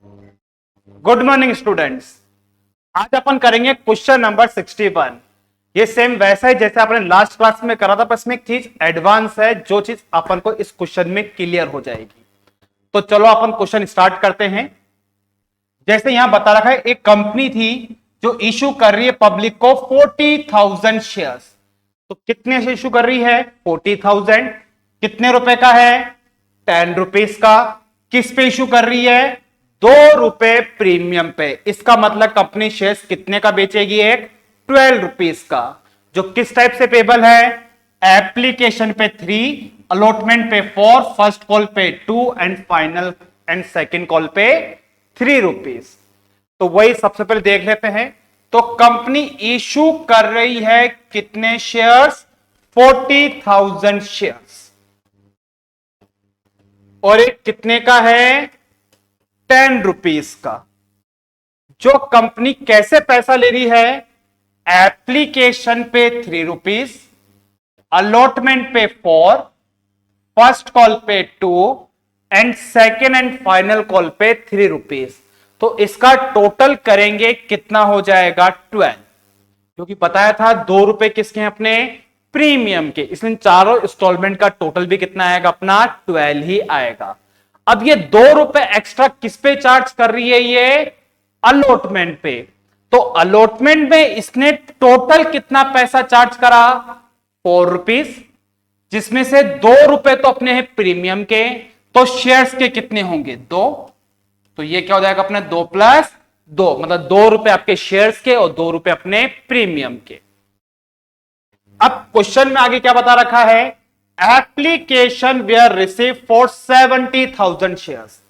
Good morning students. आज अपन करेंगे question number 61। ये सेम वैसा ही जैसे आपने लास्ट क्लास में करा था, पर इसमें एक चीज एडवांस है, जो चीज अपन को इस क्वेश्चन में क्लियर हो जाएगी। तो चलो अपन क्वेश्चन स्टार्ट करते हैं। जैसे यहां बता रखा है, एक कंपनी थी जो इशू कर रही है पब्लिक को 40,000 शेयर्स। तो कितने से इशू कर रही है? 40,000। कितने रुपए का है? 10 रुपीज का। किस पे इशू कर रही है? 2 रुपए प्रीमियम पे। इसका मतलब कंपनी शेयर्स कितने का बेचेगी? एक 12 रुपीज का। जो किस टाइप से पेबल है? एप्लीकेशन पे 3, अलॉटमेंट पे 4, फर्स्ट कॉल पे 2 and final and second call पे 3 रुपीज। तो वही सबसे पहले देख लेते हैं। तो कंपनी इशू कर रही है कितने शेयर्स? 40,000 शेयर्स। और एक कितने का है? 10 रुपीज का। जो कंपनी कैसे पैसा ले रही है? एप्लीकेशन पे 3 रुपीज, अलॉटमेंट पे 4, फर्स्ट कॉल पे 2 and second and final call पे 3 रुपीज। तो इसका टोटल करेंगे कितना हो जाएगा? 12। क्योंकि बताया था 2 रुपए किसके हैं? अपने प्रीमियम के। इसलिए चारों इंस्टॉलमेंट का टोटल भी कितना आएगा? अपना 12 ही आएगा। अब ये 2 रुपए एक्स्ट्रा किस पे चार्ज कर रही है? ये अलॉटमेंट पे। तो अलॉटमेंट में इसने टोटल कितना पैसा चार्ज करा? 4 रुपीज, जिसमें से 2 रुपए तो अपने हैं प्रीमियम के। तो शेयर्स के कितने होंगे? 2। तो ये क्या हो जाएगा? अपने 2 प्लस 2, मतलब 2 रुपए आपके शेयर्स के और 2 रुपए अपने प्रीमियम के। अब क्वेश्चन में आगे क्या बता रखा है? Application were receive for 70,000 shares.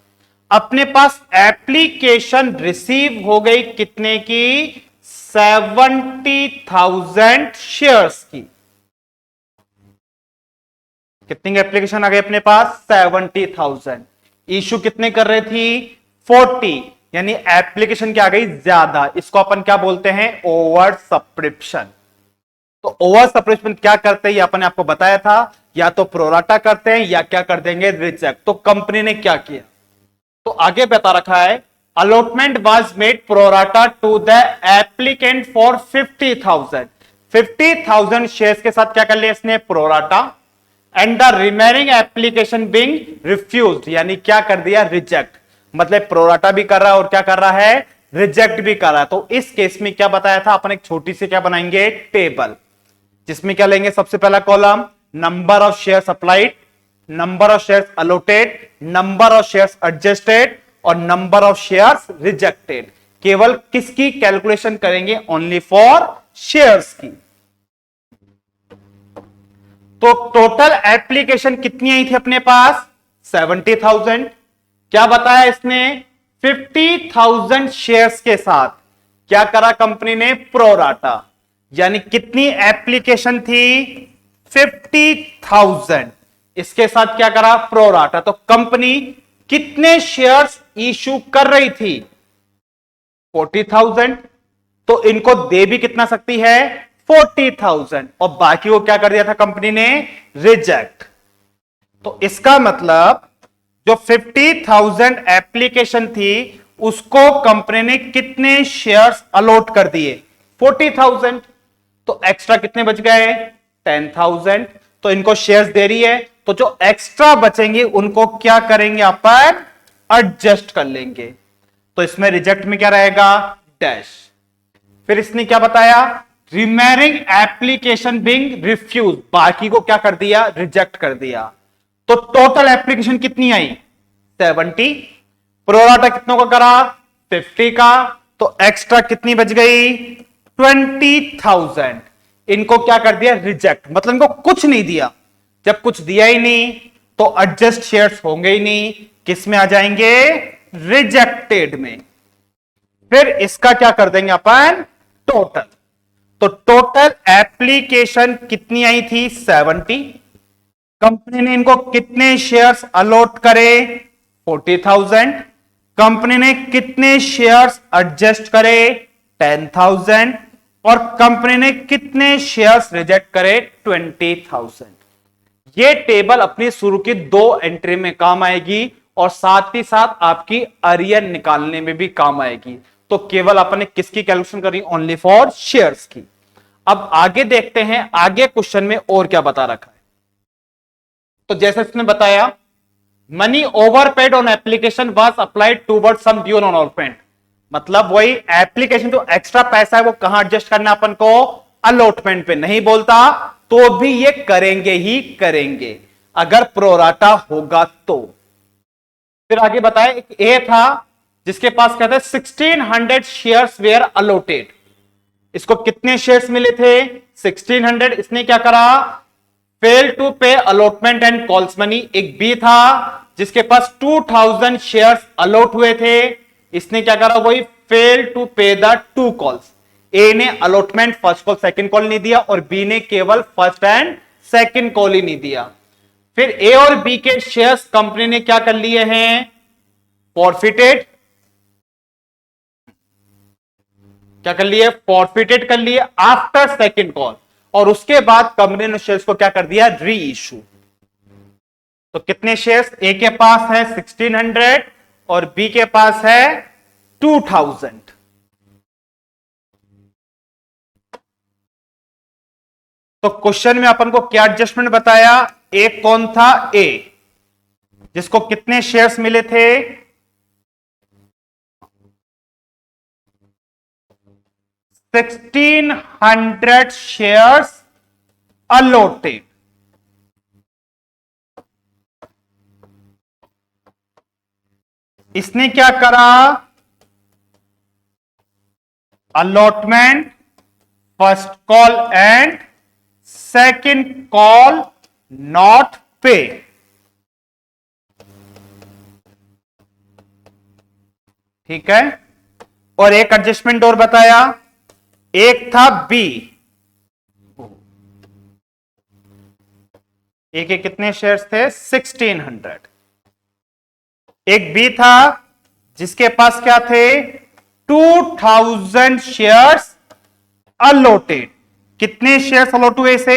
अपने पास एप्लीकेशन रिसीव हो गई कितने की? 70,000 शेयर्स की। कितनी एप्लीकेशन आ गई अपने पास? 70,000। इशू कितने कर रहे थी? 40, यानी एप्लीकेशन क्या आ गई? ज्यादा। इसको अपन क्या बोलते हैं? Over subscription. तो ओवर सब्सक्रिप्शन क्या करते हैं? ये अपन ने आपको बताया था, या तो प्रोराटा करते हैं या क्या कर देंगे? रिजेक्ट। तो कंपनी ने क्या किया? तो आगे बता रखा है, allotment was made pro rata to the applicant for 50,000। 50,000 shares के साथ क्या कर लिया इसने? Pro rata. And the remaining application being refused, यानी क्या कर दिया? रिजेक्ट। मतलब प्रोराटा भी कर रहा है और क्या कर रहा है? रिजेक्ट भी कर रहा है। तो इस केस में क्या बताया था अपन? एक छोटी सी क्या बनाएंगे? टेबल, जिसमें क्या लेंगे? सबसे पहला column number of shares applied, number of shares allotted, number of shares adjusted और नंबर ऑफ शेयर्स रिजेक्टेड। केवल किसकी कैलकुलेशन करेंगे? ओनली फॉर शेयर्स की। तो टोटल एप्लीकेशन कितनी आई थी अपने पास? 70,000। क्या बताया इसने? 50,000 शेयर्स के साथ क्या करा कंपनी ने? प्रोराटा। यानी कितनी एप्लीकेशन थी? 50,000। इसके साथ क्या करा? प्रोराटा। तो कंपनी कितने शेयर्स इशू कर रही थी? 40,000। तो इनको दे भी कितना सकती है? 40,000। और बाकी को क्या कर दिया था कंपनी ने? रिजेक्ट। तो इसका मतलब जो 50,000 एप्लीकेशन थी, उसको कंपनी ने कितने शेयर्स अलॉट कर दिए? 40,000। तो एक्स्ट्रा कितने बच गए? 10,000। तो इनको शेयर्स दे रही है, तो जो एक्स्ट्रा बचेंगे उनको क्या करेंगे? अपन एडजस्ट कर लेंगे। तो इसमें रिजेक्ट में क्या रहेगा? डैश। फिर इसने क्या बताया? रिमेनिंग एप्लीकेशन बीइंग रिफ्यूज, बाकी को क्या कर दिया? रिजेक्ट कर दिया। तो टोटल एप्लीकेशन कितनी आई? 70। प्रोराटा कितनों का करा? 50 का। तो एक्स्ट्रा कितनी बच गई? 20,000। इनको क्या कर दिया? रिजेक्ट। मतलब इनको कुछ नहीं दिया। जब कुछ दिया ही नहीं तो एडजस्ट शेयर्स होंगे ही नहीं। किस में आ जाएंगे? रिजेक्टेड में। फिर इसका क्या कर देंगे अपन? टोटल। तो टोटल एप्लीकेशन कितनी आई थी? 70। कंपनी ने इनको कितने शेयर्स अलॉट करे? 40,000। कंपनी ने कितने शेयर्स एडजस्ट करे? 10,000। और कंपनी ने कितने शेयर्स रिजेक्ट करे? 20,000। ये टेबल अपनी शुरू की 2 एंट्री में काम आएगी और साथ ही साथ आपकी अरियर निकालने में भी काम आएगी। तो केवल अपने किसकी कैलकुलेशन करी, ओनली फॉर शेयर्स की। अब आगे देखते हैं आगे क्वेश्चन में और क्या बता रखा है। तो जैसे इसने बताया, money overpaid on application was applied toward sum due on allotment, मतलब वही एप्लीकेशन जो एक्स्ट्रा पैसा है वो कहां एडजस्ट करना अपन को, अलॉटमेंट पे। नहीं बोलता तो भी ये करेंगे ही करेंगे अगर प्रोराटा होगा तो। फिर आगे बताए, एक ए था जिसके पास क्या था, 1600 शेयर्स वेयर अलॉटेड। इसको कितने शेयर्स मिले थे, 1600। इसने क्या करा, फेल टू पे अलॉटमेंट एंड कॉल्स मनी। एक बी था जिसके पास 2000 शेयर्स अलॉट हुए थे, इसने क्या करा, वही फेल टू पे द 2 कॉल्स। ए ने allotment first call second call नहीं दिया और बी ने केवल फर्स्ट एंड सेकंड कॉल ही नहीं दिया। फिर ए और बी के शेयर्स कंपनी ने क्या कर लिए हैं, फॉरफिटेड। क्या कर लिए, फॉरफिटेड कर लिए आफ्टर सेकंड कॉल, और उसके बाद कंपनी ने शेयर्स को क्या कर दिया, री इशू। तो कितने शेयर्स, ए के पास है 1600 और बी के पास है 2000। तो क्वेश्चन में अपन को क्या एडजस्टमेंट बताया, एक कौन था, ए जिसको कितने शेयर्स मिले थे, 1600 शेयर्स अलॉटेड। इसने क्या करा, allotment first call and second call not पे। ठीक है, और एक एडजस्टमेंट और बताया, एक था बी, ए के कितने शेयर्स थे, 1600। एक बी था जिसके पास क्या थे, 2000 शेयर्स अलॉटेड। कितने शेयर्स अलॉट हुए से,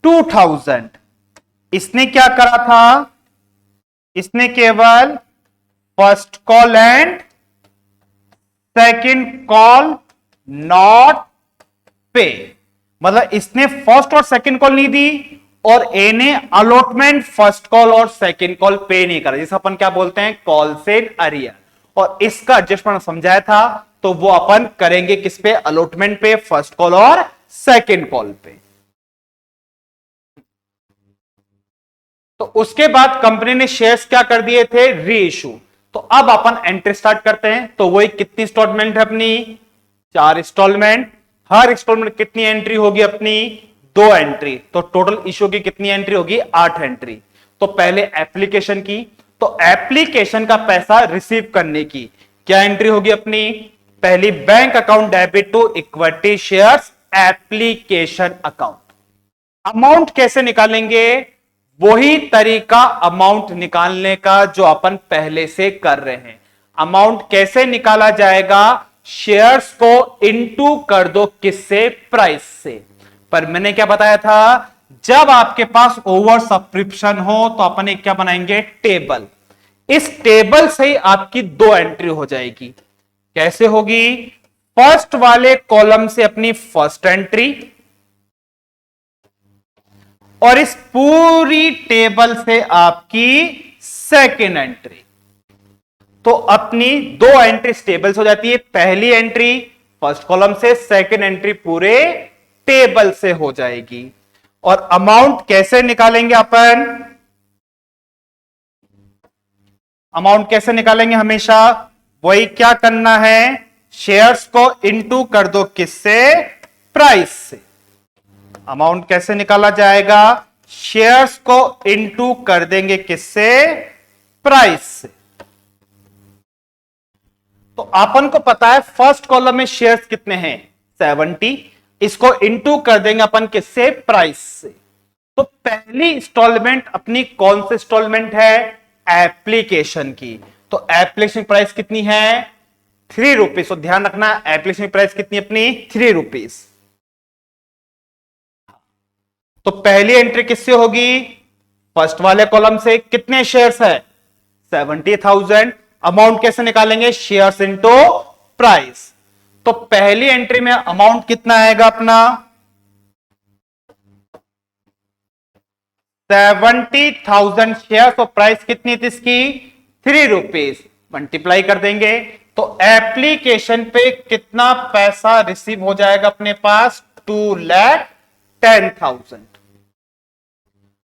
2000। इसने क्या करा था, इसने केवल first call and second call not पे, मतलब इसने फर्स्ट और सेकंड कॉल नहीं दी और ए ने अलॉटमेंट फर्स्ट कॉल और सेकंड कॉल पे नहीं करा, जिसे अपन क्या बोलते हैं, कॉल से अरियर। और इसका एडजस्टमेंट समझाया था, तो वो अपन करेंगे किस पे, अलॉटमेंट पे, फर्स्ट कॉल और सेकंड कॉल पे। तो उसके बाद कंपनी ने शेयर्स क्या कर दिए थे, री इशू। तो अब अपन एंट्री स्टार्ट करते हैं। तो वही कितनी इंस्टॉलमेंट है अपनी, 4 इंस्टॉलमेंट। हर इंस्टॉलमेंट कितनी एंट्री होगी अपनी, 2 एंट्री। तो टोटल इशू की कितनी एंट्री होगी, 8 एंट्री। तो पहले एप्लीकेशन की, तो एप्लीकेशन का पैसा रिसीव करने की क्या एंट्री होगी अपनी, पहली bank account debit to equity shares application account. Amount कैसे निकालेंगे, वही तरीका अमाउंट निकालने का जो अपन पहले से कर रहे हैं। अमाउंट कैसे निकाला जाएगा, शेयर्स को इनटू कर दो किससे, प्राइस से। पर मैंने क्या बताया था, जब आपके पास ओवर सब्सक्रिप्शन हो तो अपन एक क्या बनाएंगे, टेबल। इस टेबल से ही आपकी 2 एंट्री हो जाएगी। कैसे होगी, फर्स्ट वाले कॉलम से अपनी फर्स्ट एंट्री और इस पूरी टेबल से आपकी सेकेंड एंट्री। तो अपनी 2 एंट्री टेबल से हो जाती है, पहली एंट्री फर्स्ट कॉलम से, सेकेंड एंट्री पूरे टेबल से हो जाएगी। और अमाउंट कैसे निकालेंगे अपन, अमाउंट कैसे निकालेंगे, हमेशा वही क्या करना है, शेयर्स को इनटू कर दो किससे, प्राइस से। अमाउंट कैसे निकाला जाएगा, शेयर्स को इनटू कर देंगे किससे, प्राइस से। तो अपन को पता है फर्स्ट कॉलम में शेयर्स कितने हैं, 70। इसको इनटू कर देंगे अपन किससे, प्राइस से। तो पहली इंस्टॉलमेंट अपनी कौन सी इंस्टॉलमेंट है, एप्लीकेशन की। तो एप्लीकेशन प्राइस कितनी है, 3 रुपीज। तो ध्यान रखना, एप्लीकेशन प्राइस कितनी अपनी, 3 रुपीज। तो पहली एंट्री किससे होगी, फर्स्ट वाले कॉलम से। कितने शेयर्स है, 70,000। अमाउंट कैसे निकालेंगे? Shares into price. तो पहली एंट्री में अमाउंट कितना आएगा अपना? 70,000 शेयर्स। और प्राइस कितनी थी इसकी? 3 रुपीज। मल्टीप्लाई कर देंगे तो एप्लीकेशन पे कितना पैसा रिसीव हो जाएगा अपने पास? 2,10,000।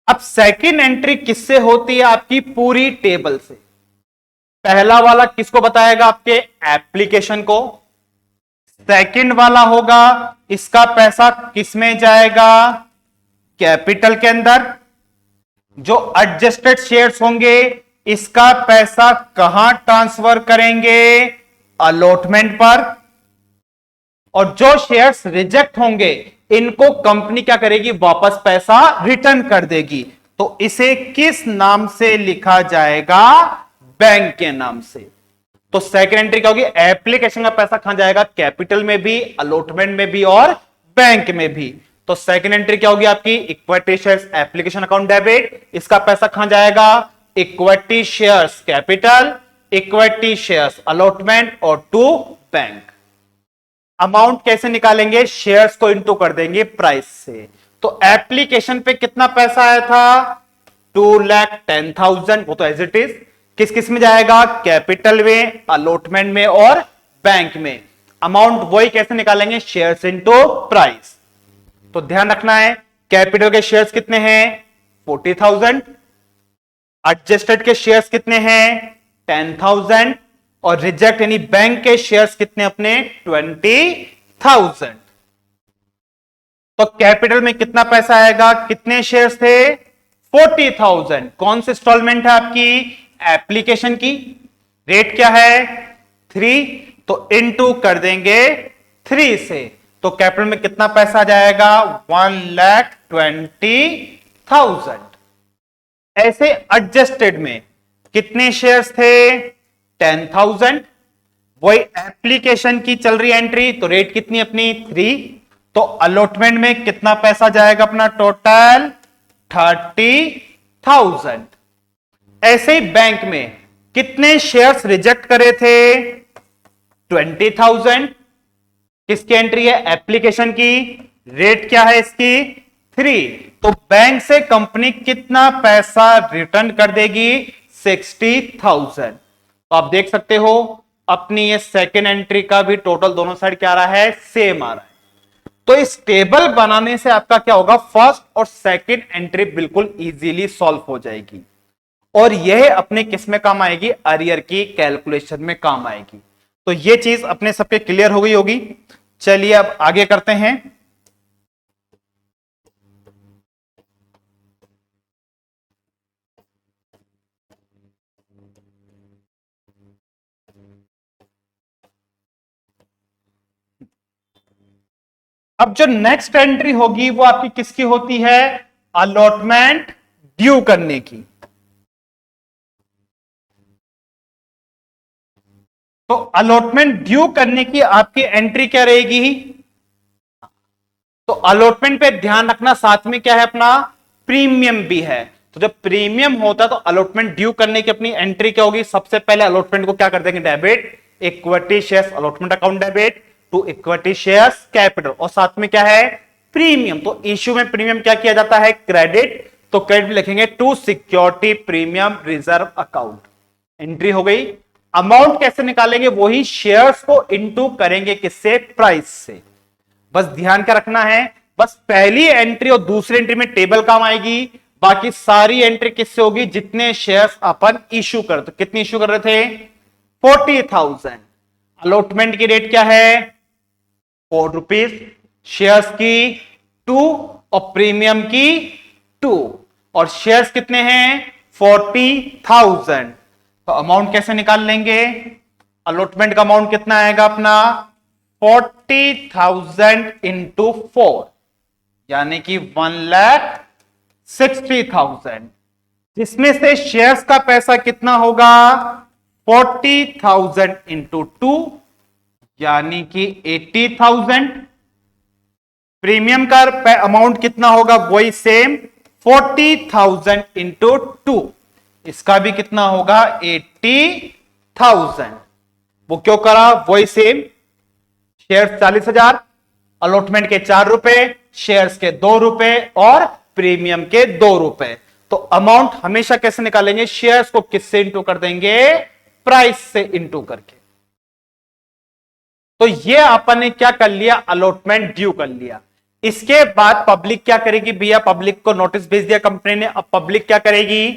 अब सेकंड एंट्री किससे होती है? आपकी पूरी टेबल से। पहला वाला किसको बताएगा? आपके एप्लीकेशन को। सेकंड वाला होगा इसका पैसा किस में जाएगा? कैपिटल के अंदर। जो एडजस्टेड शेयर्स होंगे इसका पैसा कहां ट्रांसफर करेंगे? अलॉटमेंट पर। और जो शेयर्स रिजेक्ट होंगे इनको कंपनी क्या करेगी? वापस पैसा रिटर्न कर देगी। तो इसे किस नाम से लिखा जाएगा? बैंक के नाम से। तो सेकंड एंट्री क्या होगी? एप्लीकेशन का पैसा कहां जाएगा? कैपिटल में भी, अलॉटमेंट में भी और बैंक में भी। तो सेकंड एंट्री क्या होगी आपकी? Equity shares application account debit. इसका पैसा कहां जाएगा? Equity shares capital, equity shares allotment और टू बैंक। अमाउंट कैसे निकालेंगे? शेयर्स को इंटू कर देंगे प्राइस से। तो एप्लीकेशन पे कितना पैसा आया था? 2,10,000। वो तो एज इट इज। किस किस में जाएगा? कैपिटल में, अलॉटमेंट में और बैंक में। अमाउंट वही कैसे निकालेंगे? Shares into price. तो ध्यान रखना है कैपिटल के शेयर्स कितने हैं? 40,000। एडजस्टेड के शेयर्स कितने हैं? 10,000। और रिजेक्ट यानी बैंक के शेयर्स कितने अपने? 20,000। तो कैपिटल में कितना पैसा आएगा? कितने शेयर्स थे? 40,000। कौन सी इंस्टॉलमेंट है आपकी? एप्लीकेशन की। रेट क्या है? 3। तो इनटू कर देंगे 3 से। तो कैपिटल में कितना पैसा जाएगा? 1,20,000। ऐसे एडजस्टेड में कितने शेयर्स थे? 10,000। वही एप्लीकेशन की चल रही एंट्री, तो रेट कितनी अपनी? 3। तो अलॉटमेंट में कितना पैसा जाएगा अपना? टोटल 30,000। ऐसे ही बैंक में कितने शेयर्स रिजेक्ट करे थे? 20,000। किसकी एंट्री है? एप्लीकेशन की। रेट क्या है इसकी? 3। तो बैंक से कंपनी कितना पैसा रिटर्न कर देगी? 60,000। तो आप देख सकते हो अपनी ये सेकेंड एंट्री का भी टोटल दोनों साइड क्या आ रहा है? सेम आ रहा है। तो इस टेबल बनाने से आपका क्या होगा? फर्स्ट और सेकेंड एंट्री बिल्कुल इजीली सॉल्व हो जाएगी। और यह अपने किस में काम आएगी? अरियर की कैलकुलेशन में काम आएगी। तो ये चीज अपने सबके क्लियर हो गई होगी। चलिए अब आगे करते हैं। अब जो नेक्स्ट एंट्री होगी वो आपकी किसकी होती है? अलॉटमेंट ड्यू करने की। तो अलॉटमेंट ड्यू करने की आपकी एंट्री क्या रहेगी? तो अलॉटमेंट पे ध्यान रखना, साथ में क्या है अपना? प्रीमियम भी है। तो जब प्रीमियम होता है तो अलॉटमेंट ड्यू करने की अपनी एंट्री क्या होगी? सबसे पहले अलॉटमेंट को क्या कर देंगे? Debit. Equity shares allotment account debit to equity shares capital. और साथ में क्या है? प्रीमियम। तो इश्यू में प्रीमियम क्या किया जाता है? क्रेडिट। तो क्रेडिट लिखेंगे to security premium reserve account. Entry हो गई। अमाउंट कैसे निकालेंगे? वही शेयर्स को इनटू करेंगे किससे? प्राइस से। बस ध्यान क्या रखना है? बस पहली एंट्री और दूसरी एंट्री में टेबल काम आएगी। बाकी सारी एंट्री किससे होगी? जितने शेयर्स अपन इश्यू कर। तो कितने इश्यू कर रहे थे? 40,000। अलॉटमेंट की रेट क्या है? 4 रुपीज। शेयर्स की 2 और प्रीमियम की 2। और शेयर्स कितने हैं? 40,000। तो अमाउंट कैसे निकाल लेंगे? अलॉटमेंट का अमाउंट कितना आएगा अपना? 40,000 इंटू 4 यानी कि 1,60,000। जिसमें से शेयर्स का पैसा कितना होगा? 40,000 इंटू 2 यानी कि 80,000। प्रीमियम का अमाउंट कितना होगा? वही सेम 40,000 इंटू 2। इसका भी कितना होगा 80,000। वो क्यों करा, वही सेम, शेयर 40,000, अलॉटमेंट के 4 रुपए, शेयर्स के 2 रुपए और प्रीमियम के 2 रुपए। तो अमाउंट हमेशा कैसे निकालेंगे, शेयर्स को किससे इंटू कर देंगे, प्राइस से इंटू करके। तो ये अपन ने क्या कर लिया, अलॉटमेंट ड्यू कर लिया। इसके बाद पब्लिक क्या करेगी भैया, पब्लिक को नोटिस भेज दिया कंपनी ने, अब पब्लिक क्या करेगी,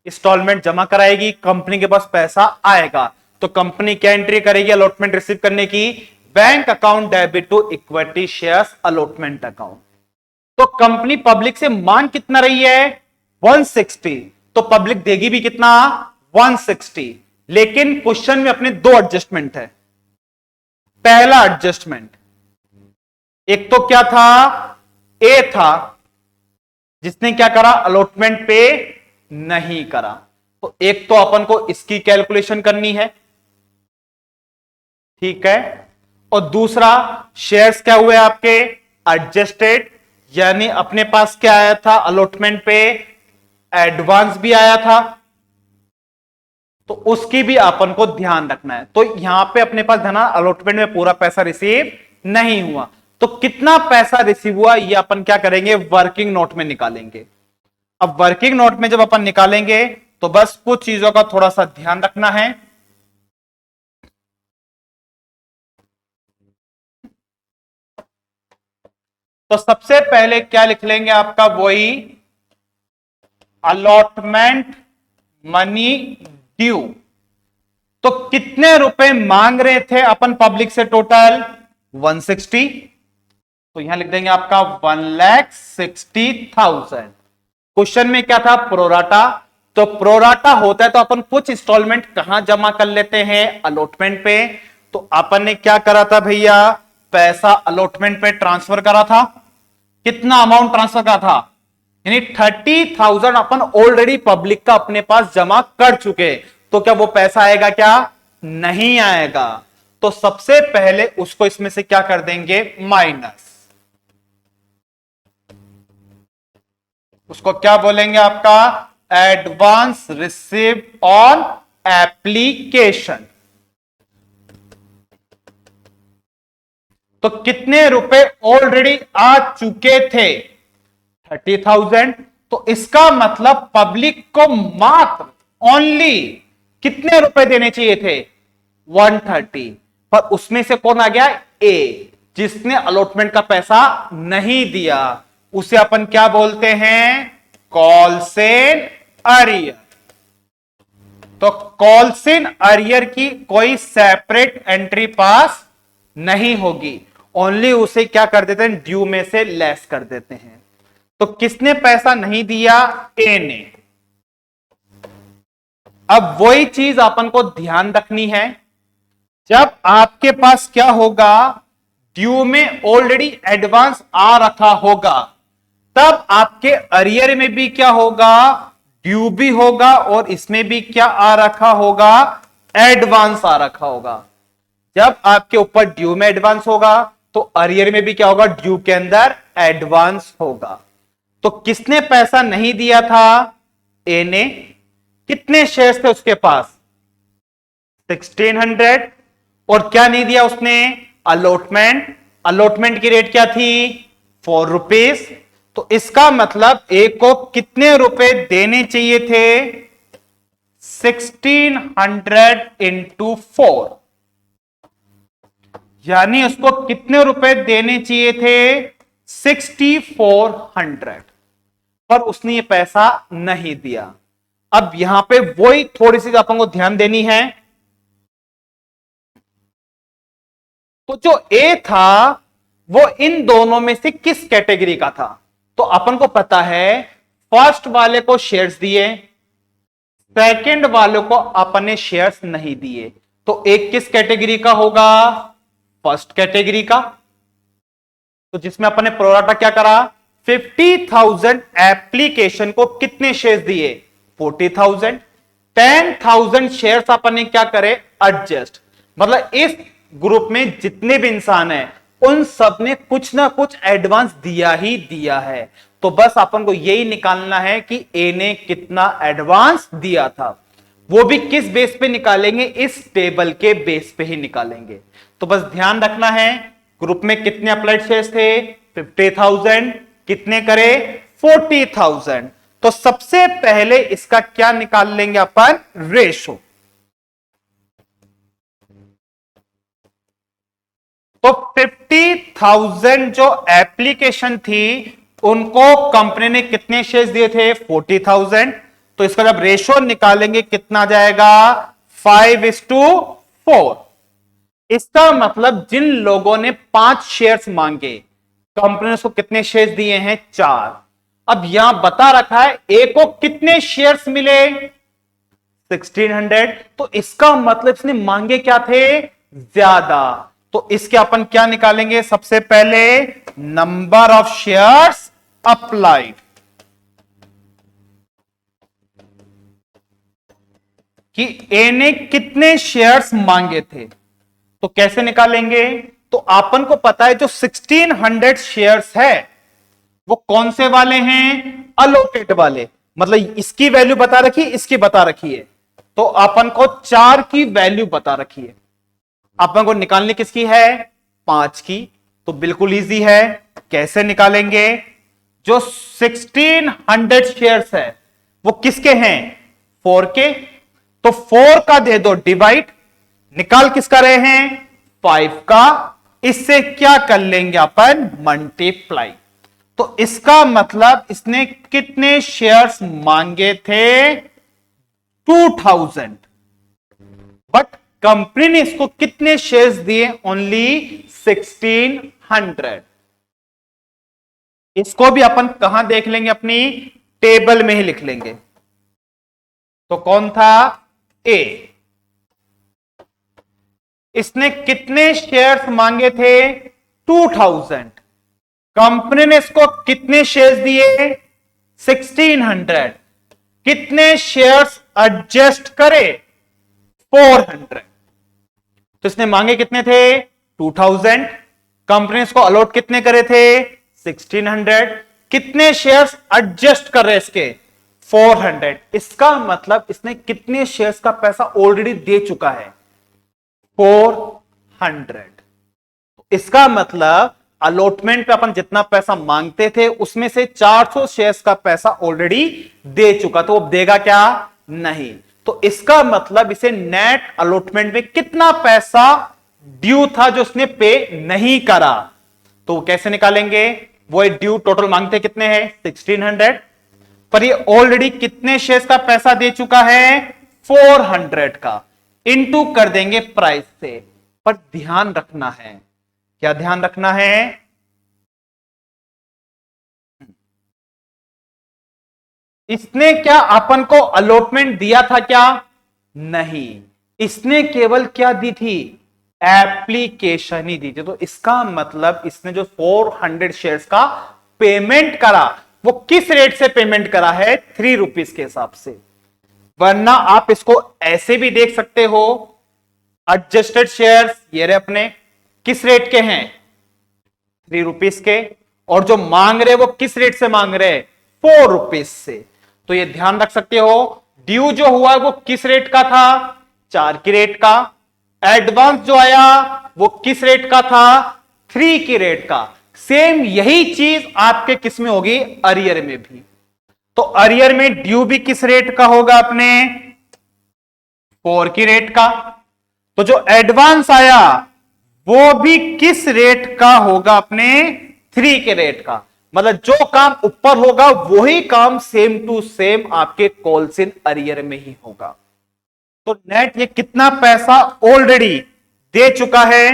इंस्टॉलमेंट जमा कराएगी, कंपनी के पास पैसा आएगा तो कंपनी क्या एंट्री करेगी अलॉटमेंट रिसीव करने की, bank account debit to equity shares allotment account. तो कंपनी पब्लिक से मांग कितना रही है 160, तो पब्लिक देगी भी कितना 160। लेकिन क्वेश्चन में अपने 2 एडजस्टमेंट है। पहला एडजस्टमेंट, एक तो क्या था, ए था जिसने क्या करा, अलॉटमेंट पे नहीं करा। तो एक तो अपन को इसकी कैलकुलेशन करनी है, ठीक है। और दूसरा, शेयर्स क्या हुए आपके एडजस्टेड, यानी अपने पास क्या आया था अलॉटमेंट पे, एडवांस भी आया था, तो उसकी भी अपन को ध्यान रखना है। तो यहां पे अपने पास धना अलॉटमेंट में पूरा पैसा रिसीव नहीं हुआ, तो कितना पैसा रिसीव हुआ ये अपन क्या करेंगे, वर्किंग नोट में निकालेंगे। अब वर्किंग नोट में जब अपन निकालेंगे तो बस कुछ चीजों का थोड़ा सा ध्यान रखना है। तो सबसे पहले क्या लिख लेंगे आपका, वही अलॉटमेंट मनी ड्यू। तो कितने रुपए मांग रहे थे अपन पब्लिक से, टोटल 160, तो यहां लिख देंगे आपका 1,60,000। क्वेश्चन में क्या था, प्रोराटा, तो प्रोराटा होता है तो अपन कुछ इंस्टॉलमेंट कहां जमा कर लेते हैं, अलॉटमेंट पे। तो अपन ने क्या करा था भैया, पैसा अलॉटमेंट पे ट्रांसफर करा था। कितना अमाउंट ट्रांसफर करा था, यानी 30,000 अपन ऑलरेडी पब्लिक का अपने पास जमा कर चुके। तो क्या वो पैसा आएगा, क्या नहीं आएगा। तो सबसे पहले उसको इसमें से क्या कर देंगे, माइनस। उसको क्या बोलेंगे आपका, एडवांस रिसीव ऑन एप्लीकेशन। तो कितने रुपए ऑलरेडी आ चुके थे 30,000। तो इसका मतलब पब्लिक को मात्र ओनली कितने रुपए देने चाहिए थे 130, पर उसमें से कौन आ गया, ए, जिसने अलॉटमेंट का पैसा नहीं दिया। उसे अपन क्या बोलते हैं, कॉल्स-इन अरियर। तो कॉल्स-इन अरियर की कोई सेपरेट एंट्री पास नहीं होगी, ओनली उसे क्या कर देते हैं, ड्यू में से लेस कर देते हैं। तो किसने पैसा नहीं दिया, ए ने। अब वही चीज अपन को ध्यान रखनी है, जब आपके पास क्या होगा, ड्यू में ऑलरेडी एडवांस आ रखा होगा, तब आपके अरियर में भी क्या होगा, ड्यू भी होगा और इसमें भी क्या आ रखा होगा, एडवांस आ रखा होगा। जब आपके ऊपर ड्यू में एडवांस होगा तो अरियर में भी क्या होगा, ड्यू के अंदर एडवांस होगा। तो किसने पैसा नहीं दिया था, ए ने। कितने शेयर्स थे उसके पास 1600, और क्या नहीं दिया उसने, अलॉटमेंट। अलॉटमेंट की रेट क्या थी 4 रुपीज। तो इसका मतलब ए को कितने रुपए देने चाहिए थे, 1600 इंटू 4, यानी उसको कितने रुपए देने चाहिए थे 6400, पर उसने ये पैसा नहीं दिया। अब यहां पे वही थोड़ी सी अपन को ध्यान देनी है। तो जो ए था वो इन दोनों में से किस कैटेगरी का था, तो अपन को पता है फर्स्ट वाले को शेयर्स दिए, सेकंड वाले को अपन ने शेयर्स नहीं दिए। तो एक किस कैटेगरी का होगा, फर्स्ट कैटेगरी का। तो जिसमें अपन ने प्रोराटा क्या करा, 50,000 एप्लीकेशन को कितने शेयर्स दिए 40,000। 10,000 शेयर्स अपन ने क्या करे, एडजस्ट। मतलब इस ग्रुप में जितने भी इंसान हैं उन सब ने कुछ ना कुछ एडवांस दिया ही दिया है। तो बस अपन को यही निकालना है कि ए ने कितना एडवांस दिया था। वो भी किस बेस पे निकालेंगे, इस टेबल के बेस पे ही निकालेंगे। तो बस ध्यान रखना है, ग्रुप में कितने अप्लाइड शेयर्स थे 50,000, कितने करे 40,000। तो सबसे पहले इसका क्या निकाल लेंगे अपन, रेशो। तो 50,000 जो एप्लीकेशन थी उनको कंपनी ने कितने शेयर्स दिए थे 40,000। तो इसका जब रेशो निकालेंगे कितना जाएगा 5:4। इसका मतलब जिन लोगों ने 5 शेयर्स मांगे, कंपनी ने उसको कितने शेयर्स दिए हैं 4। अब यहां बता रखा है ए को कितने शेयर्स मिले 1600। तो इसका मतलब इसने मांगे क्या थे ज्यादा। तो इसके अपन क्या निकालेंगे, सबसे पहले नंबर ऑफ शेयर्स अप्लाइड, कि ए ने कितने शेयर्स मांगे थे। तो कैसे निकालेंगे, तो अपन को पता है जो 1600 शेयर्स है वो कौन से वाले हैं, अलोकेट वाले। मतलब इसकी वैल्यू बता रखी, इसकी बता रखी है। तो अपन को 4 की वैल्यू बता रखी है, अपन को निकालनी किसकी है 5 की। तो बिल्कुल इजी है, कैसे निकालेंगे, जो 1600 शेयर्स है वो किसके हैं 4 के। तो 4 का दे दो डिवाइड, निकाल किसका रहे हैं 5 का, इससे क्या कर लेंगे अपन मल्टीप्लाई। तो इसका मतलब इसने कितने शेयर्स मांगे थे 2000, बट कंपनी ने इसको कितने शेयर्स दिए ओनली 1600। इसको भी अपन कहां देख लेंगे, अपनी टेबल में ही लिख लेंगे। तो कौन था ए, इसने कितने शेयर्स मांगे थे 2000, कंपनी ने इसको कितने शेयर्स दिए 1600, कितने शेयर्स एडजस्ट करे 400। तो इसने मांगे कितने थे 2000, कंपनी ने इसको अलॉट कितने करे थे 1600, कितने शेयर्स एडजस्ट कर रहे इसके 400। इसका मतलब इसने कितने शेयर्स का पैसा ऑलरेडी दे चुका है 400। इसका मतलब अलॉटमेंट पे अपन जितना पैसा मांगते थे उसमें से 400 शेयर्स का पैसा ऑलरेडी दे चुका, तो अब देगा क्या नहीं। तो इसका मतलब इसे नेट अलॉटमेंट में कितना पैसा ड्यू था जो उसने पे नहीं करा। तो कैसे निकालेंगे, वो ड्यू टोटल मांगते कितने हैं 1600, पर ये ऑलरेडी कितने शेयर्स का पैसा दे चुका है 400 का, इनटू कर देंगे प्राइस से। पर ध्यान रखना है, क्या ध्यान रखना है, इसने क्या अपन को अलॉटमेंट दिया था क्या, नहीं, इसने केवल क्या दी थी एप्लीकेशन ही दी थी। तो इसका मतलब इसने जो 400 शेयर्स का पेमेंट करा वो किस रेट से पेमेंट करा है 3 रुपीज के हिसाब से। वरना आप इसको ऐसे भी देख सकते हो, एडजस्टेड शेयर्स ये रहे अपने, किस रेट के हैं 3 रुपीज के, और जो मांग रहे वो किस रेट से मांग रहे 4 रुपीज से। तो ये ध्यान रख सकते हो, ड्यू जो हुआ वो किस रेट का था 4 की रेट का, एडवांस जो आया वो किस रेट का था 3 की रेट का। सेम यही चीज आपके किस में होगी अरियर में भी। तो अरियर में ड्यू भी किस रेट का होगा अपने 4 की रेट का, तो जो एडवांस आया वो भी किस रेट का होगा अपने 3 के रेट का। मतलब जो काम ऊपर होगा वही काम सेम टू सेम आपके कॉल्स इन अरियर में ही होगा। तो नेट ये कितना पैसा ऑलरेडी दे चुका है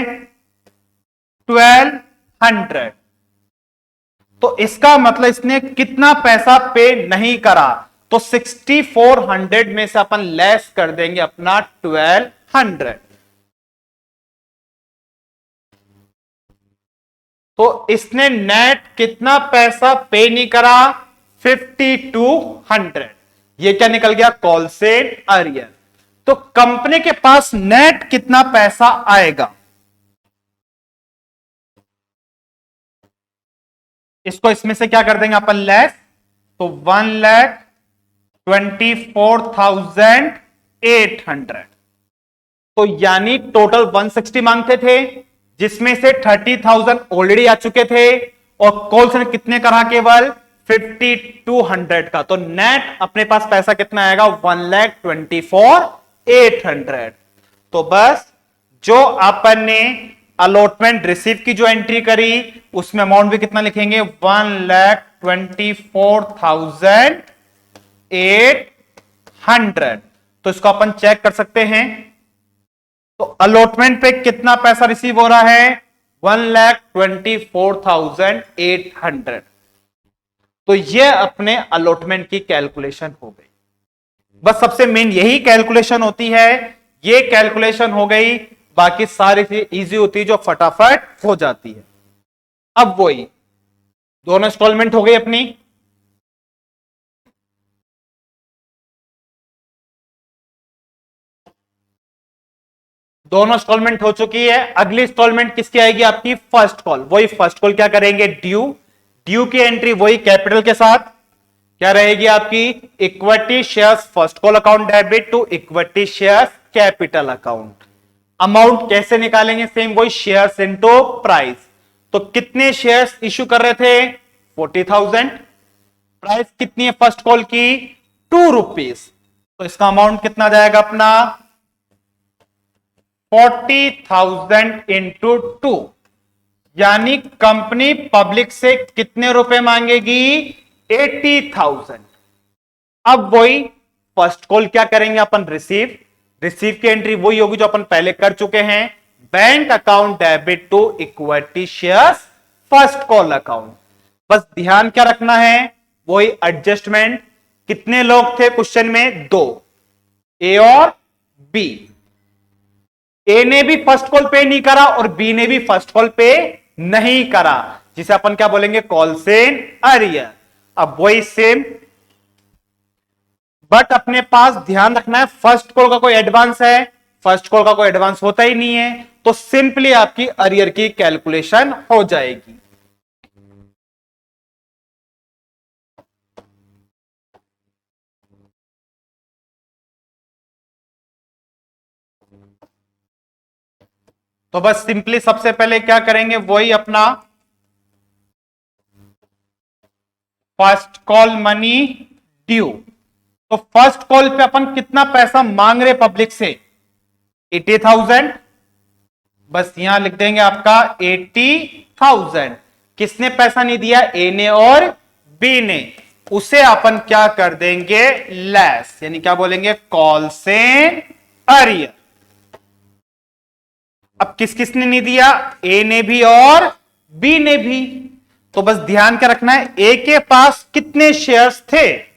1200। तो इसका मतलब इसने कितना पैसा पे नहीं करा, तो 6400 में से अपन लेस कर देंगे अपना 1200। तो इसने नेट कितना पैसा पे नहीं करा 5200। ये क्या निकल गया कॉल से अरियर। तो कंपनी के पास नेट कितना पैसा आएगा, इसको इसमें से क्या कर देंगे अपन लेस, तो 1,24,800। तो यानी टोटल 160 मांगते थे, जिसमें से 30,000 ऑलरेडी आ चुके थे, और कॉल्स ने कितने करा, केवल 5,200 का। तो नेट अपने पास पैसा कितना आएगा, 1,24,800। तो बस जो अपन ने अलॉटमेंट रिसीव की जो एंट्री करी, उसमें अमाउंट भी कितना लिखेंगे, 1,24,800। तो इसको अपन चेक कर सकते हैं। तो अलॉटमेंट पे कितना पैसा रिसीव हो रहा है, 1,24,800। तो ये अपने अलॉटमेंट की कैलकुलेशन हो गई। बस सबसे मेन यही कैलकुलेशन होती है, ये कैलकुलेशन हो गई, बाकी सारी चीज इजी होती है जो फटाफट हो जाती है। अब वही दोनों इंस्टॉलमेंट हो गई अपनी। दोनों इंस्टॉलमेंट हो चुकी है। अगली इंस्टॉलमेंट किसकी आएगी, आपकी फर्स्ट कॉल। वही फर्स्ट कॉल क्या करेंगे, ड्यू। ड्यू की एंट्री वही कैपिटल के साथ क्या रहेगी आपकी, equity shares first call account debit to equity shares capital account. Amount कैसे निकालेंगे, सेम वही, शेयर्स इनटू प्राइस। तो कितने शेयर्स इश्यू कर रहे थे, 40,000। प्राइस कितनी है फर्स्ट कॉल की, ₹2। तो इसका अमाउंट कितना जाएगा अपना, 40,000 इंटू 2, यानी कंपनी पब्लिक से कितने रुपए मांगेगी, 80,000। अब वही फर्स्ट कॉल क्या करेंगे अपन, रिसीव। रिसीव की एंट्री वही होगी जो अपन पहले कर चुके हैं, bank account debit to equity shares first call account. बस ध्यान क्या रखना है, वही एडजस्टमेंट। कितने लोग थे क्वेश्चन में, 2, ए और बी। ए ने भी फर्स्ट कॉल पे नहीं करा और बी ने भी फर्स्ट कॉल पे नहीं करा, जिसे अपन क्या बोलेंगे, कॉल से अरियर। अब वही सेम, बट अपने पास ध्यान रखना है फर्स्ट कॉल का कोई एडवांस है, फर्स्ट कॉल का कोई एडवांस होता ही नहीं है, तो सिंपली आपकी अरियर की कैलकुलेशन हो जाएगी। तो बस सिंपली सबसे पहले क्या करेंगे, वही अपना फर्स्ट कॉल मनी ड्यू। तो फर्स्ट कॉल पे अपन कितना पैसा मांग रहे पब्लिक से, 80,000। बस यहां लिख देंगे आपका 80,000। किसने पैसा नहीं दिया, ए ने और बी ने, उसे अपन क्या कर देंगे, लेस, यानी क्या बोलेंगे, कॉल से अरियर। अब किस किसने नहीं दिया, ए ने भी और बी ने भी। तो बस ध्यान क्या रखना है, ए के पास कितने शेयर्स थे,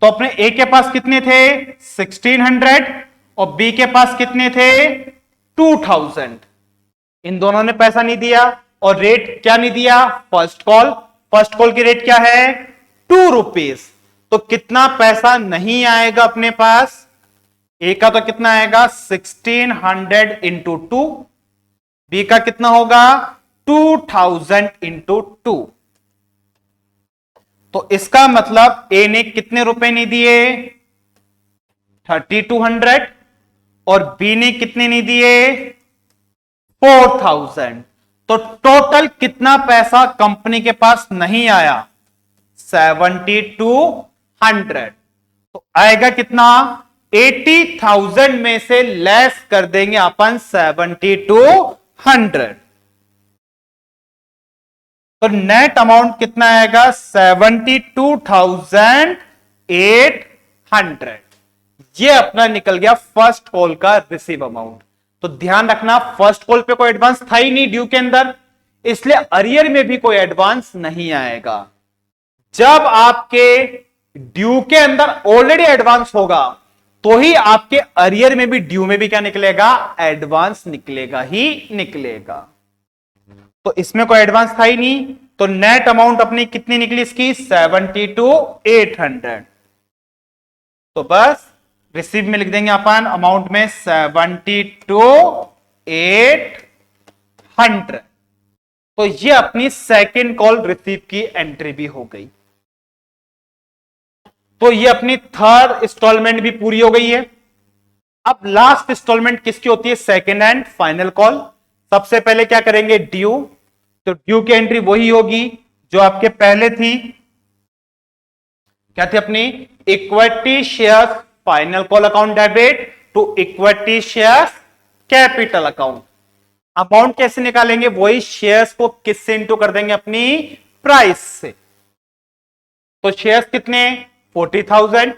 तो अपने ए के पास कितने थे, 1,600, और बी के पास कितने थे, 2,000। इन दोनों ने पैसा नहीं दिया, और रेट क्या नहीं दिया, फर्स्ट कॉल। फर्स्ट कॉल की रेट क्या है, ₹2। तो कितना पैसा नहीं आएगा अपने पास, ए का तो कितना आएगा, 1,600 इंटू 2, बी का कितना होगा, 2,000 इंटू 2। तो इसका मतलब ए ने कितने रुपए नहीं दिए, 3,200, और बी ने कितने नहीं दिए, 4,000। तो टोटल कितना पैसा कंपनी के पास नहीं आया, 7,200। तो आएगा कितना, 80,000 में से लेस कर देंगे अपन 7,200। तो नेट अमाउंट कितना आएगा, 72,800। ये अपना निकल गया फर्स्ट कॉल का रिसीव अमाउंट। तो ध्यान रखना, फर्स्ट कॉल पे कोई एडवांस था ही नहीं ड्यू के अंदर, इसलिए अरियर में भी कोई एडवांस नहीं आएगा। जब आपके ड्यू के अंदर ऑलरेडी एडवांस होगा, तो ही आपके अरियर में भी, ड्यू में भी क्या निकलेगा, एडवांस निकलेगा ही निकलेगा। तो इसमें कोई एडवांस था ही नहीं, तो नेट अमाउंट अपनी कितनी निकली इसकी, 72,800। तो बस रिसीव में लिख देंगे अपन अमाउंट में 72,800। तो ये अपनी सेकेंड कॉल रिसीव की एंट्री भी हो गई। तो ये अपनी थर्ड इंस्टॉलमेंट भी पूरी हो गई है। अब लास्ट इंस्टॉलमेंट किसकी होती है? Second and final call. सबसे पहले क्या करेंगे? ड्यू। तो ड्यू की एंट्री वही होगी जो आपके पहले थी। क्या थी अपनी? Equity share final call account debit to equity share capital account. Amount कैसे निकालेंगे? वही शेयर्स को किससे इंटू कर देंगे? अपनी प्राइस से। तो शेयर्स कितने? 40,000।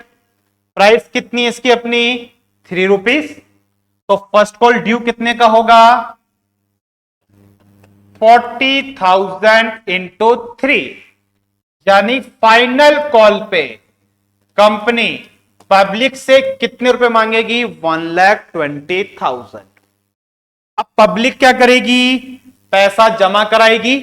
प्राइस कितनी है इसकी? अपनी 3 रुपीज। तो फर्स्ट कॉल ड्यू कितने का होगा? 40,000 इंटू 3, यानी फाइनल कॉल पे कंपनी पब्लिक से कितने रुपए मांगेगी? 1,20,000। अब पब्लिक क्या करेगी? पैसा जमा कराएगी।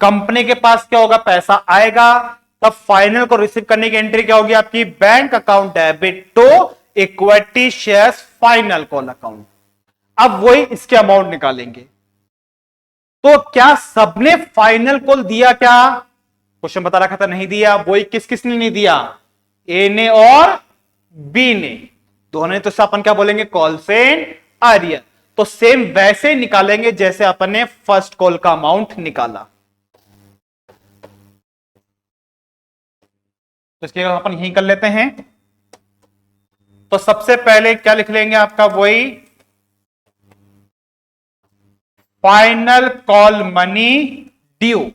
कंपनी के पास क्या होगा? पैसा आएगा। तब फाइनल को रिसीव करने की एंट्री क्या होगी आपकी? Bank account debit to equity shares final call account. अब वही इसके अमाउंट निकालेंगे। तो क्या सबने फाइनल कॉल दिया? क्या क्वेश्चन बता रखा था नहीं दिया। वही किस किसने नहीं दिया? ए ने और बी ने। दोनों ने। तो अपन क्या बोलेंगे? कॉल सेन आर्यर। तो सेम वैसे निकालेंगे जैसे अपन ने फर्स्ट कॉल का अमाउंट निकाला। तो इसके अपन यही कर लेते हैं। तो सबसे पहले क्या लिख लेंगे? आपका वही फाइनल कॉल मनी ड्यू।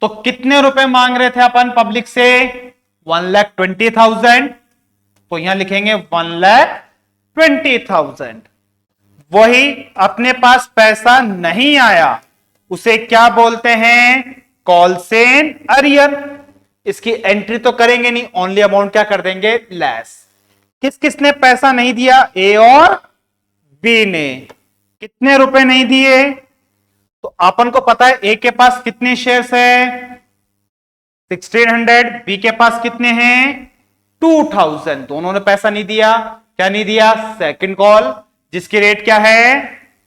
तो कितने रुपए मांग रहे थे अपन पब्लिक से? 1,20,000। तो यहां लिखेंगे 1,20,000। वही अपने पास पैसा नहीं आया, उसे क्या बोलते हैं? Call Sen arrear. इसकी एंट्री तो करेंगे नहीं, ओनली अमाउंट क्या कर देंगे? लेस। किस किसने पैसा नहीं दिया? ए और बी ने। कितने रुपए नहीं दिए? तो अपन को पता है ए के पास कितने शेयर्स है? 1600। बी के पास कितने हैं? 2000। दोनों ने पैसा नहीं दिया। क्या नहीं दिया? सेकंड कॉल, जिसकी रेट क्या है?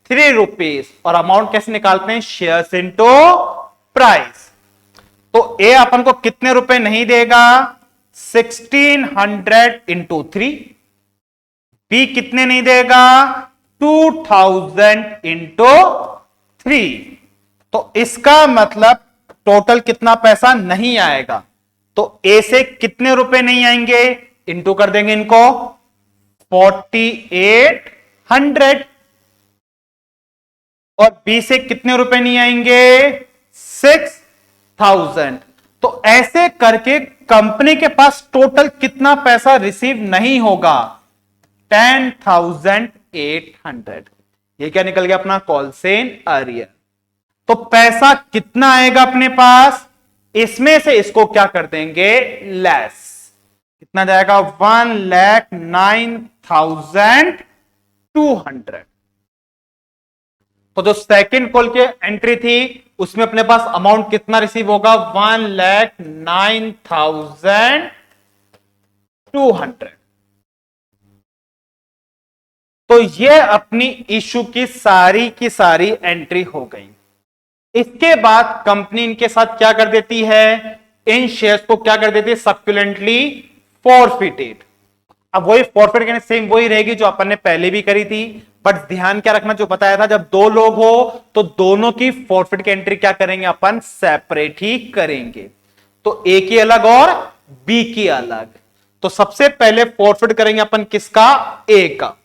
3 रुपीज। और अमाउंट कैसे निकालते हैं? Shares into price. तो ए अपन को कितने रुपए नहीं देगा? 1600 इंटू 3। बी कितने नहीं देगा? 2000 इंटू 3। तो इसका मतलब टोटल कितना पैसा नहीं आएगा? तो ए से कितने रुपए नहीं आएंगे? इंटू कर देंगे इनको 4800। और बी से कितने रुपए नहीं आएंगे? 6000। तो ऐसे करके कंपनी के पास टोटल कितना पैसा रिसीव नहीं होगा? 10,800। ये क्या निकल गया अपना? Call Sen arrear. तो पैसा कितना आएगा अपने पास? इसमें से इसको क्या कर देंगे? लेस। कितना जाएगा? 1,09,200। तो जो सेकंड कॉल की एंट्री थी उसमें अपने पास अमाउंट कितना रिसीव होगा? 1,09,200। तो ये अपनी इशू की सारी एंट्री हो गई। इसके बाद कंपनी इनके साथ क्या कर देती है? इन शेयर्स को क्या कर देती है? Subsequently forfeited. अब वही फॉरफिट करने सेम वही रहेगी जो अपन ने पहले भी करी थी, बट ध्यान क्या रखना, जो बताया था जब दो लोग हो तो दोनों की फॉरफिट की एंट्री क्या करेंगे? अपन सेपरेट ही करेंगे। तो ए की अलग और बी की अलग। तो सबसे पहले फॉरफिट करेंगे अपन किसका? ए का।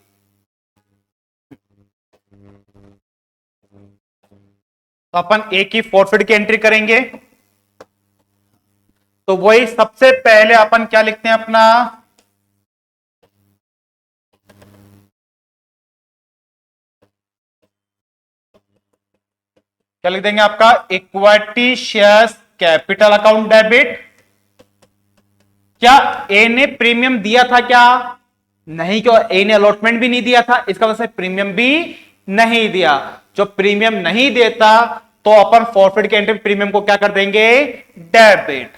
तो अपन ए की फॉरफिट की एंट्री करेंगे। तो वही सबसे पहले अपन क्या लिखते हैं अपना? क्या लिख देंगे आपका? Equity shares capital account debit. क्या ए ने प्रीमियम दिया था? क्या नहीं, क्यों? ए ने अलॉटमेंट भी नहीं दिया था, इसका वजह से प्रीमियम भी नहीं दिया। जो प्रीमियम नहीं देता तो अपन फॉरफिट के एंट्री प्रीमियम को क्या कर देंगे? डेबिट।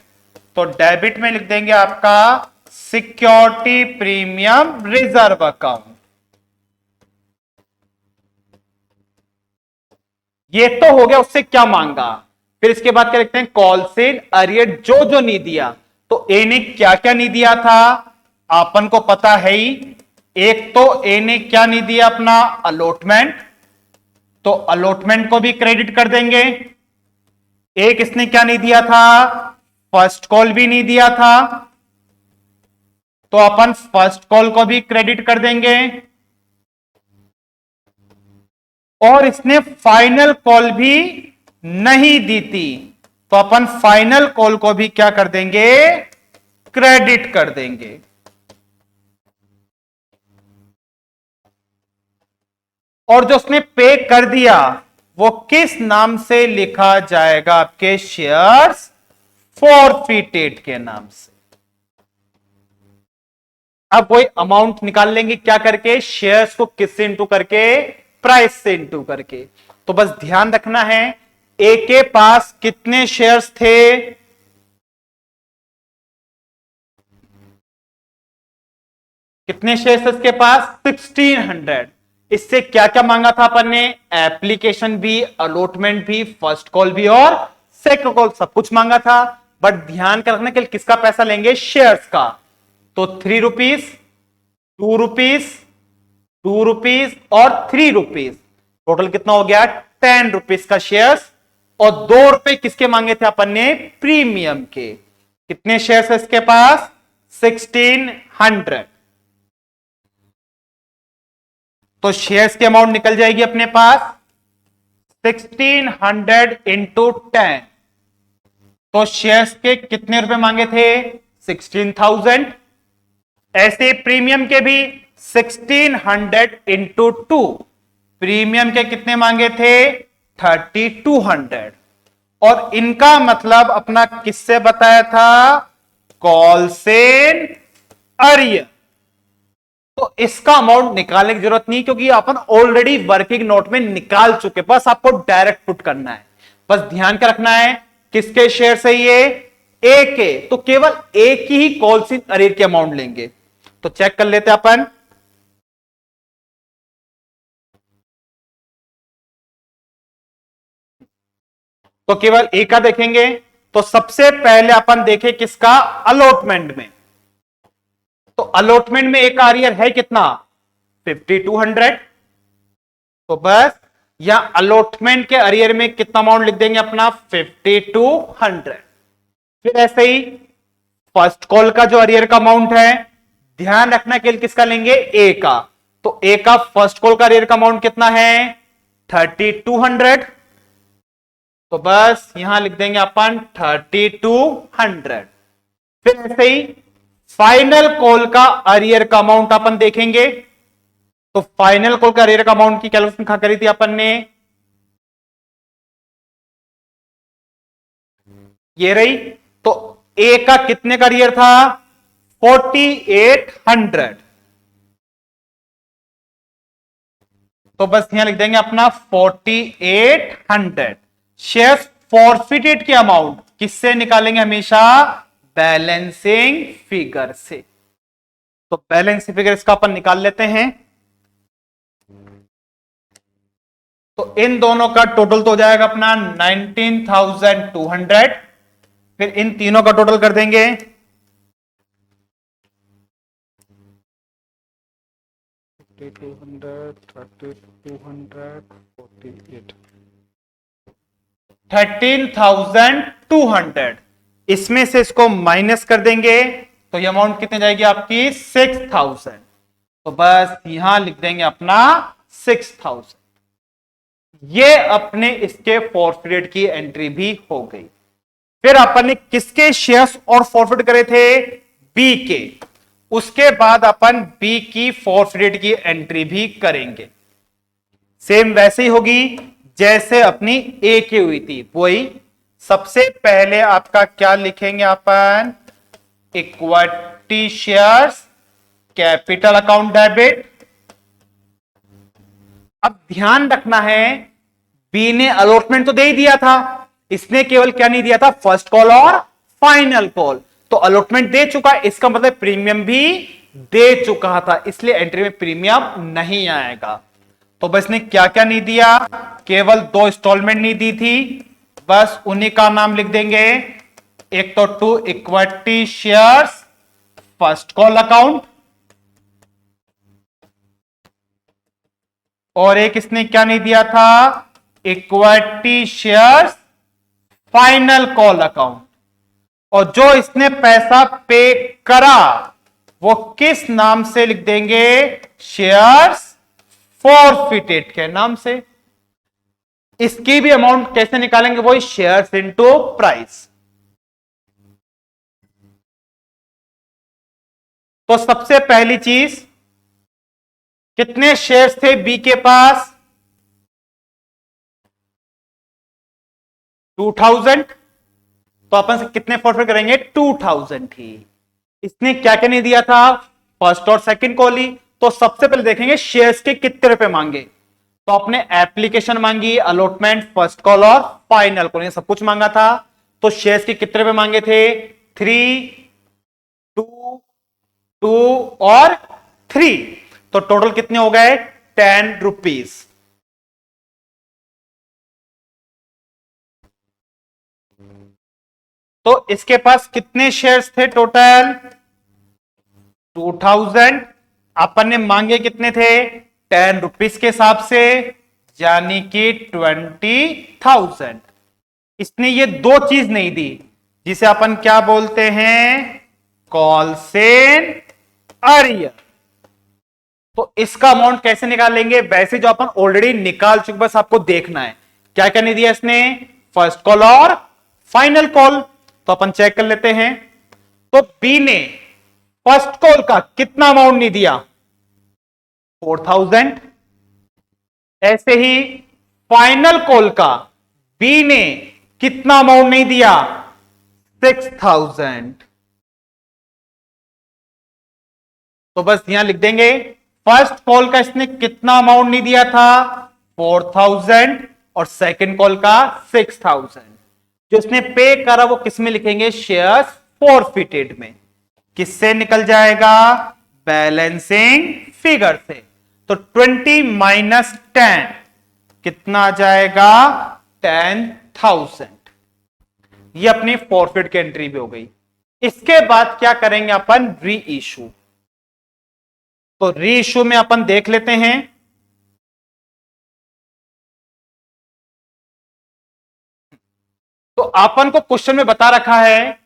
तो डेबिट में लिख देंगे आपका सिक्योरिटी प्रीमियम रिजर्व अकाउंट। ये तो हो गया उससे क्या मांगा। फिर इसके बाद क्या लिखते हैं, कॉल सेल अरियर जो जो नहीं दिया। तो ए ने क्या क्या नहीं दिया था, आपन को पता है ही। एक तो ए ने क्या नहीं दिया, अपना अलॉटमेंट, तो अलॉटमेंट को भी क्रेडिट कर देंगे। एक इसने क्या नहीं दिया था, फर्स्ट कॉल भी नहीं दिया था, तो अपन फर्स्ट कॉल को भी क्रेडिट कर देंगे। और इसने फाइनल कॉल भी नहीं दी थी, तो अपन फाइनल कॉल को भी क्या कर देंगे, क्रेडिट कर देंगे। और जो उसने पे कर दिया वो किस नाम से लिखा जाएगा, आपके शेयर्स फॉरफिटेड के नाम से। अब वही अमाउंट निकाल लेंगे क्या करके, शेयर्स को किससे इंटू करके, प्राइस से इंटू करके। तो बस ध्यान रखना है, ए के पास कितने शेयर्स थे, कितने शेयर्स इसके पास, 1600। इससे क्या क्या मांगा था अपन ने, एप्लीकेशन भी, अलॉटमेंट भी, फर्स्ट कॉल भी और सेकंड कॉल, सब कुछ मांगा था। बट ध्यान कर रखना कि किसका पैसा लेंगे, शेयर्स का। तो 3 रुपीज, 2 रुपीज, 2 रुपीज और 3 रुपीज, टोटल कितना हो गया, 10 रुपीज का शेयर्स। और 2 रुपए किसके मांगे थे अपन ने, प्रीमियम के। कितने शेयर्स है इसके पास, 1600। तो शेयर्स की अमाउंट निकल जाएगी अपने पास 1600 इंटू 10। तो शेयर्स के कितने रुपए मांगे थे, 16,000। ऐसे प्रीमियम के भी 1600 इंटू 2, प्रीमियम के कितने मांगे थे, 3200। और इनका मतलब अपना किससे बताया था, कॉल सेल अरियर। तो इसका अमाउंट निकालने की जरूरत नहीं, क्योंकि अपन ऑलरेडी वर्किंग नोट में निकाल चुके, बस आपको डायरेक्ट पुट करना है। बस ध्यान क्या रखना है, किसके शेयर से ये, ए के, तो केवल एक ही कॉल सेल अरियर के अमाउंट लेंगे। तो चेक कर लेते हैं अपन। तो केवल ए का देखेंगे। तो सबसे पहले अपन देखें किसका, अलॉटमेंट में। तो अलॉटमेंट में एक अरियर है कितना, 5200। तो बस यहां अलॉटमेंट के अरियर में कितना अमाउंट लिख देंगे अपना, 5200। फिर ऐसे ही फर्स्ट कॉल का जो अरियर का अमाउंट है, ध्यान रखना केवल किसका लेंगे, ए का। तो ए का फर्स्ट कॉल का अरियर का अमाउंट कितना है, 3200। तो बस यहां लिख देंगे अपन 3200। फिर ऐसे ही फाइनल कॉल का अरियर का अमाउंट अपन देखेंगे। तो फाइनल कॉल का अरियर का अमाउंट की कैलकुलेशन कहां करी थी अपन ने, ये रही। तो ए का कितने का अरियर था, 4800। तो बस यहां लिख देंगे अपना 4800। शेयर्स फॉरफिटेड के अमाउंट किससे निकालेंगे, हमेशा बैलेंसिंग फिगर से। तो बैलेंसिंग फिगर इसका अपन निकाल लेते हैं। तो इन दोनों का टोटल तो हो जाएगा अपना 19,200। फिर इन तीनों का टोटल कर देंगे, 13,200। इसमें से इसको माइनस कर देंगे, तो ये अमाउंट कितने जाएगी आपकी, 6,000। तो बस यहां लिख देंगे अपना 6,000। ये अपने इसके फॉरफिटेड की एंट्री भी हो गई। फिर अपन ने किसके शेयर्स और फॉरफिट करे थे, बी के। उसके बाद अपन बी की फॉरफिटेड की एंट्री भी करेंगे। सेम वैसे ही होगी जैसे अपनी ए की हुई थी, वही। सबसे पहले आपका क्या लिखेंगे अपन, equity shares, capital account debit. अब ध्यान रखना है, बी ने अलॉटमेंट तो दे ही दिया था, इसने केवल क्या नहीं दिया था, फर्स्ट कॉल और फाइनल कॉल। तो अलॉटमेंट दे चुका है, इसका मतलब प्रीमियम भी दे चुका था, इसलिए एंट्री में प्रीमियम नहीं आएगा। तो बस ने क्या क्या नहीं दिया, केवल 2 इंस्टॉलमेंट नहीं दी थी, बस उन्हीं का नाम लिख देंगे। एक तो 2 equity shares first call account, और एक इसने क्या नहीं दिया था, equity shares final call account. और जो इसने पैसा पे करा वो किस नाम से लिख देंगे, शेयर्स फॉरफिटेड के नाम से। इसकी भी अमाउंट कैसे निकालेंगे, वही शेयर्स इनटू प्राइस। तो सबसे पहली चीज, कितने शेयर्स थे बी के पास, 2000, तो अपन से कितने फॉरफिट करेंगे, 2000 ही। इसने क्या क्या नहीं दिया था, फर्स्ट और सेकंड कॉल ही। तो सबसे पहले देखेंगे शेयर्स के कितने रुपए मांगे। तो अपने एप्लीकेशन मांगी, अलॉटमेंट, फर्स्ट कॉल और फाइनल कॉल, ये सब कुछ मांगा था। तो शेयर्स के कितने रुपए मांगे थे, 3, 2, 2 और 3। तो टोटल कितने हो गए, 10 रुपीज। तो इसके पास कितने शेयर्स थे टोटल, 2000। अपन ने मांगे कितने थे, 10 रुपीज के हिसाब से, यानी कि 20,000। इसने ये 2 चीज नहीं दी, जिसे अपन क्या बोलते हैं, कॉल सेन अरियर। तो इसका अमाउंट कैसे निकालेंगे, वैसे जो अपन ऑलरेडी निकाल चुके, बस आपको देखना है क्या क्या नहीं दिया इसने, फर्स्ट कॉल और फाइनल कॉल। तो अपन चेक कर लेते हैं। तो बी ने फर्स्ट कॉल का कितना अमाउंट नहीं दिया, 4000। ऐसे ही फाइनल कॉल का बी ने कितना अमाउंट नहीं दिया, 6000। तो बस यहां लिख देंगे, फर्स्ट कॉल का इसने कितना अमाउंट नहीं दिया था, 4000, और सेकंड कॉल का 6000। जो इसने पे करा वो किस में लिखेंगे, शेयर्स फॉरफिटेड में। किससे निकल जाएगा, बैलेंसिंग फिगर से। तो 20 माइनस 10 कितना आ जाएगा, 10,000। ये अपनी फॉरफिट की एंट्री भी हो गई। इसके बाद क्या करेंगे अपन, री इशू। तो री इशू में अपन देख लेते हैं। तो अपन को क्वेश्चन में बता रखा है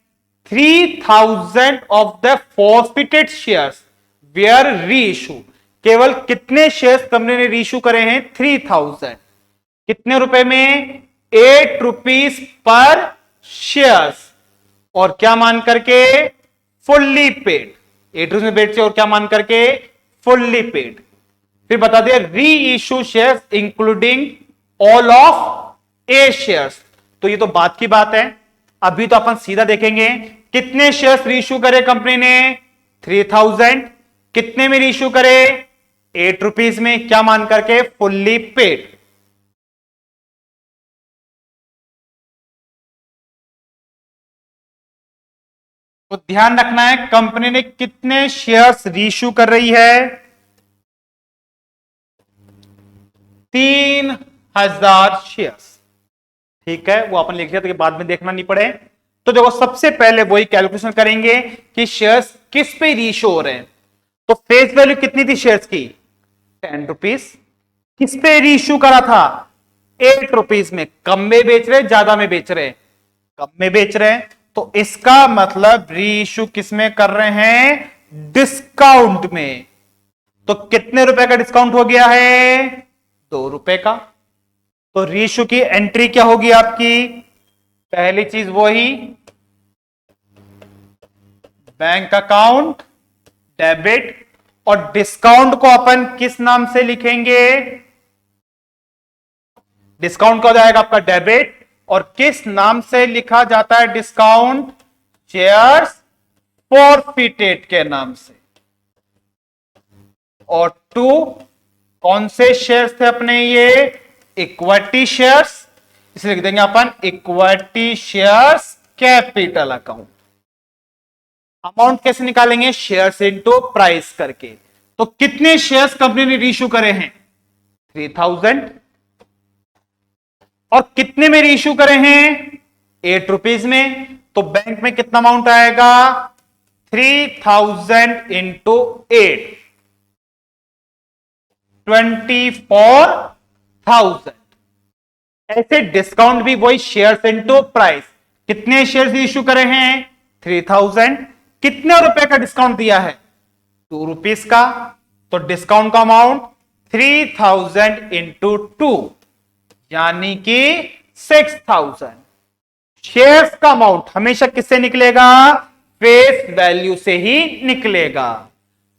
3000 of the forfeited shares where री इशू। केवल कितने शेयर्स कंपनी ने री इशू करे हैं, 3000। कितने रुपए में, 8 रुपीज पर शेयर्स। और क्या मान करके, फुल्ली पेड। 8 रुपीज में बेचे और क्या मान करके, फुल्ली पेड। फिर बता दिया री issue shares including all of A shares. तो ये तो बात की बात है। अभी तो अपन सीधा देखेंगे कितने शेयर्स री इशू करे कंपनी ने, 3000। कितने में री इशू करे, 8 रुपीज में, क्या मान करके, फुल्ली पेड। तो ध्यान रखना है कंपनी ने कितने शेयर्स री इशू कर रही है, 3000 शेयर्स। ठीक है, वो अपन लिख लिया तो बाद में देखना नहीं पड़े। तो देखो सबसे पहले वही कैलकुलेशन करेंगे कि शेयर्स किस पे री इशू हो रहे हैं। तो फेस वैल्यू कितनी थी शेयर्स की, 10 रुपीज। किस पे री इशू करा था, 8 रुपीज में। कम में बेच रहे, ज्यादा में बेच रहे, कम में बेच रहे हैं। तो इसका मतलब री इशू किस में कर रहे हैं, डिस्काउंट में। तो कितने रुपए का डिस्काउंट हो गया है, 2 रुपए का। तो री इशू की एंट्री क्या होगी आपकी, पहली चीज वही, बैंक अकाउंट डेबिट। और डिस्काउंट को अपन किस नाम से लिखेंगे, डिस्काउंट का हो जाएगा आपका डेबिट। और किस नाम से लिखा जाता है डिस्काउंट, शेयर्स फॉरफिटेड के नाम से। और 2 कौन से शेयर्स थे अपने, ये इक्विटी शेयर्स, इसे लिख देंगे अपन equity shares capital account. Amount कैसे निकालेंगे, शेयर्स इनटू प्राइस करके। तो कितने शेयर्स कंपनी ने रीइश्यू करे हैं, 3000 और कितने में रीइश्यू करे हैं? 8 रुपीज में। तो बैंक में कितना अमाउंट आएगा? 3000 इंटू 8, 24,000। ऐसे डिस्काउंट भी वही शेयर्स इंटू प्राइस। कितने शेयर्स इश्यू करे हैं? 3000। कितने रुपए का डिस्काउंट दिया है? 2 रुपीज का। तो डिस्काउंट का अमाउंट 3000 इंटू 2 यानी कि 6000। शेयर्स का अमाउंट हमेशा किससे निकलेगा? फेस वैल्यू से ही निकलेगा।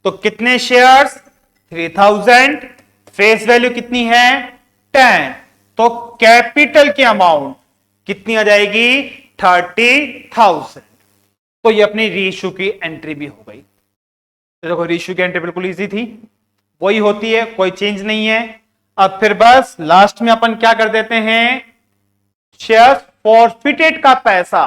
तो कितने शेयर्स? 3000। फेस वैल्यू कितनी है? 10। तो कैपिटल की अमाउंट कितनी आ जाएगी? 30,000। तो ये अपनी रीइश्यू की एंट्री भी हो गई। तो देखो रीइश्यू की एंट्री बिल्कुल इजी थी, वही होती है, कोई चेंज नहीं है। अब फिर बस लास्ट में अपन क्या कर देते हैं? शेयर्स फॉरफिटेड का पैसा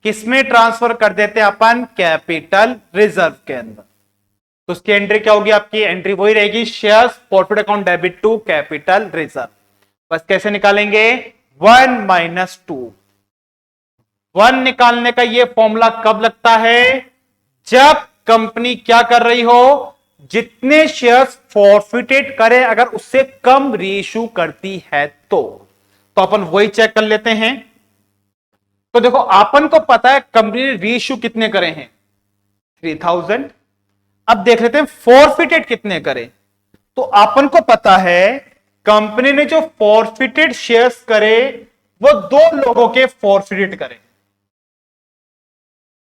किसमें ट्रांसफर कर देते हैं अपन? कैपिटल रिजर्व के अंदर। तो उसकी एंट्री क्या होगी? आपकी एंट्री वही रहेगी, shares forfeit account debit to capital reserve. बस कैसे निकालेंगे? 1 माइनस 2। 1 निकालने का ये फॉर्मूला कब लगता है? जब कंपनी क्या कर रही हो? जितने शेयर्स फॉरफिटेड करे अगर उससे कम रीइश्यू करती है तो अपन वही चेक कर लेते हैं। तो देखो अपन को पता है कंपनी ने रीइश्यू कितने करे हैं? 3000। अब देख लेते हैं फॉरफिटेड कितने करे। तो अपन को पता है कंपनी ने जो फॉरफिटेड शेयर्स करे वो 2 लोगों के फॉरफिटेड करे।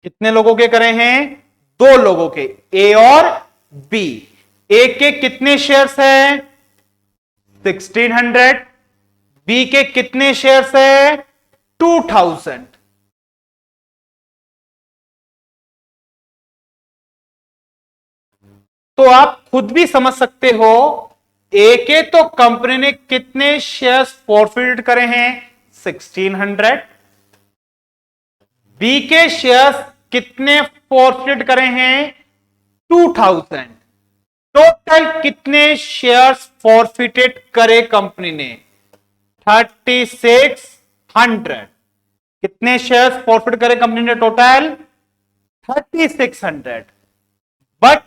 कितने लोगों के करे हैं? 2 लोगों के, ए और बी। ए के कितने शेयर्स हैं? 1600। बी के कितने शेयर्स हैं? 2000। तो आप खुद भी समझ सकते हो ए के तो कंपनी ने कितने शेयर्स फॉरफिट करे हैं? 1600। बी के शेयर्स कितने फॉरफिट करे हैं? 2000। टोटल कितने शेयर्स फॉरफिटेड करे कंपनी ने? 3600। कितने शेयर्स फॉरफिट करे कंपनी ने टोटल? 3600। बट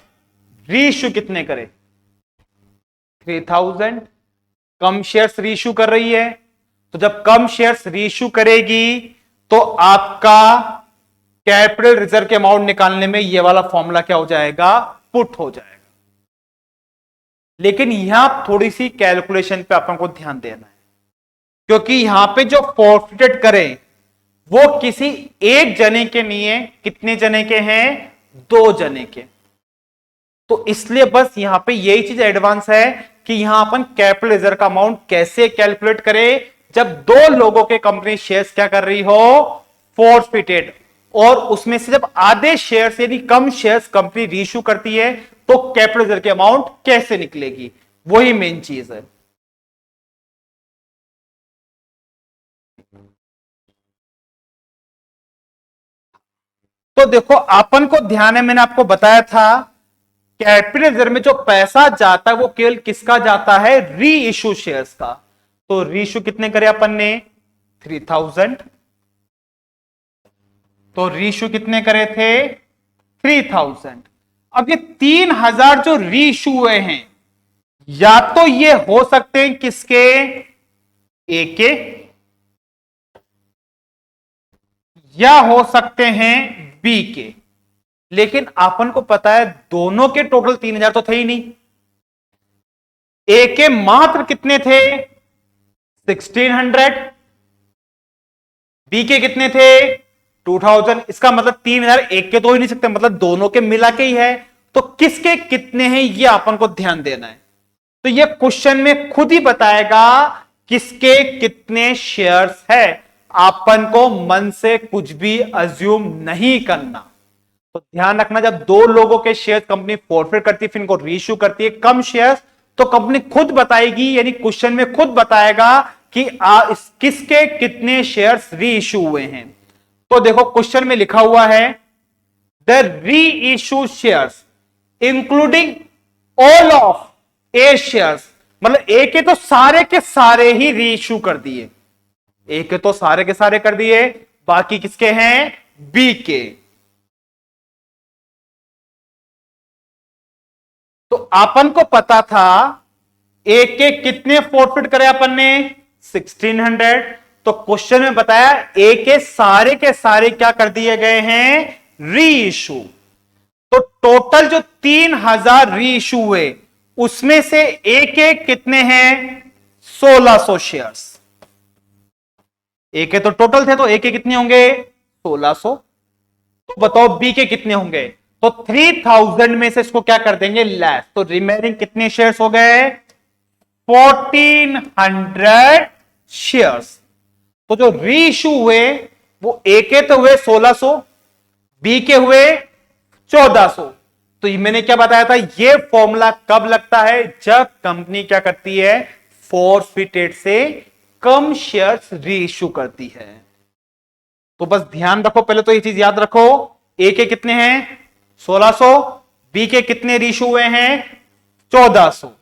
रीइश्यू कितने करे? 3000। कम शेयर्स रीइश्यू कर रही है। तो जब कम शेयर्स रीइश्यू करेगी तो आपका कैपिटल रिजर्व के अमाउंट निकालने में यह वाला फॉर्मूला क्या हो जाएगा? पुट हो जाएगा। लेकिन यहां थोड़ी सी कैलकुलेशन पे अपन को ध्यान देना है, क्योंकि यहां पे जो फॉरफिटेड करें वो किसी एक जने के नहीं है। कितने जने के हैं? 2 जने के। तो इसलिए बस यहां पे यही चीज एडवांस है कि यहां अपन कैपिटल रिजर्व का अमाउंट कैसे कैलकुलेट करें जब 2 लोगों के कंपनी शेयर्स क्या कर रही हो? फॉरफिटेड। और उसमें से जब आधे शेयर्स यानी कम शेयर्स कंपनी रीइश्यू करती है तो कैपिटल रिजर्व की अमाउंट कैसे निकलेगी, वही मेन चीज है। तो देखो अपन को ध्यान है, मैंने आपको बताया था कैपिटल रिजर्व में जो पैसा जाता है वो केवल किसका जाता है? री इश्यू शेयर्स का। तो री इश्यू कितने करे अपन ने? 3000। तो री इश्यू कितने करे थे? 3000। अब ये 3000 जो री इश्यू हुए हैं या तो ये हो सकते हैं किसके? ए के, या हो सकते हैं बी के। लेकिन अपन को पता है दोनों के टोटल 3000 तो थे ही नहीं। ए के मात्र कितने थे? 1600। बी के कितने थे? 2000। इसका मतलब 3000 एक के तो ही नहीं सकते, मतलब दोनों के मिला के ही है। तो किसके कितने हैं ये अपन को ध्यान देना है। तो ये क्वेश्चन में खुद ही बताएगा किसके कितने शेयर्स है। अपन को मन से कुछ भी अज्यूम नहीं करना। तो ध्यान रखना, जब 2 लोगों के शेयर कंपनी फॉरफिट करती है फिर इनको रीइश्यू करती है कम शेयर्स, तो कंपनी खुद बताएगी, यानी क्वेश्चन में खुद बताएगा कि किसके कितने शेयर्स रीइश्यू हुए हैं। तो देखो क्वेश्चन में लिखा हुआ है the reissue shares including all of A shares मतलब ए के तो सारे के सारे ही रीइश्यू कर दिए, ए के तो सारे के सारे कर दिए, बाकी किसके हैं, बी के। तो अपन को पता था ए के कितने फोरफिट करे अपन ने, 1600। तो क्वेश्चन में बताया ए के सारे क्या कर दिए गए हैं, री इशू। तो टोटल जो 3000 री इशू हुए उसमें से ए के कितने हैं, 1600 शेयर्स। ए के तो टोटल थे, तो ए के कितने होंगे, 1600। तो बताओ बी के कितने होंगे, तो 3000 में से इसको क्या कर देंगे, लेस। तो रिमेनिंग कितने शेयर्स हो गए, 1400 शेयर्स। तो जो री इशू हुए वो ए के तो हुए 1600, बी के हुए 1400। तो मैंने क्या बताया था, ये फॉर्मूला कब लगता है, जब कंपनी क्या करती है, फोरफिटेड से कम शेयर्स री इशू करती है। तो बस ध्यान रखो, पहले तो ये चीज याद रखो, ए के कितने हैं 1600, बी के कितने री इशू हुए हैं 1400।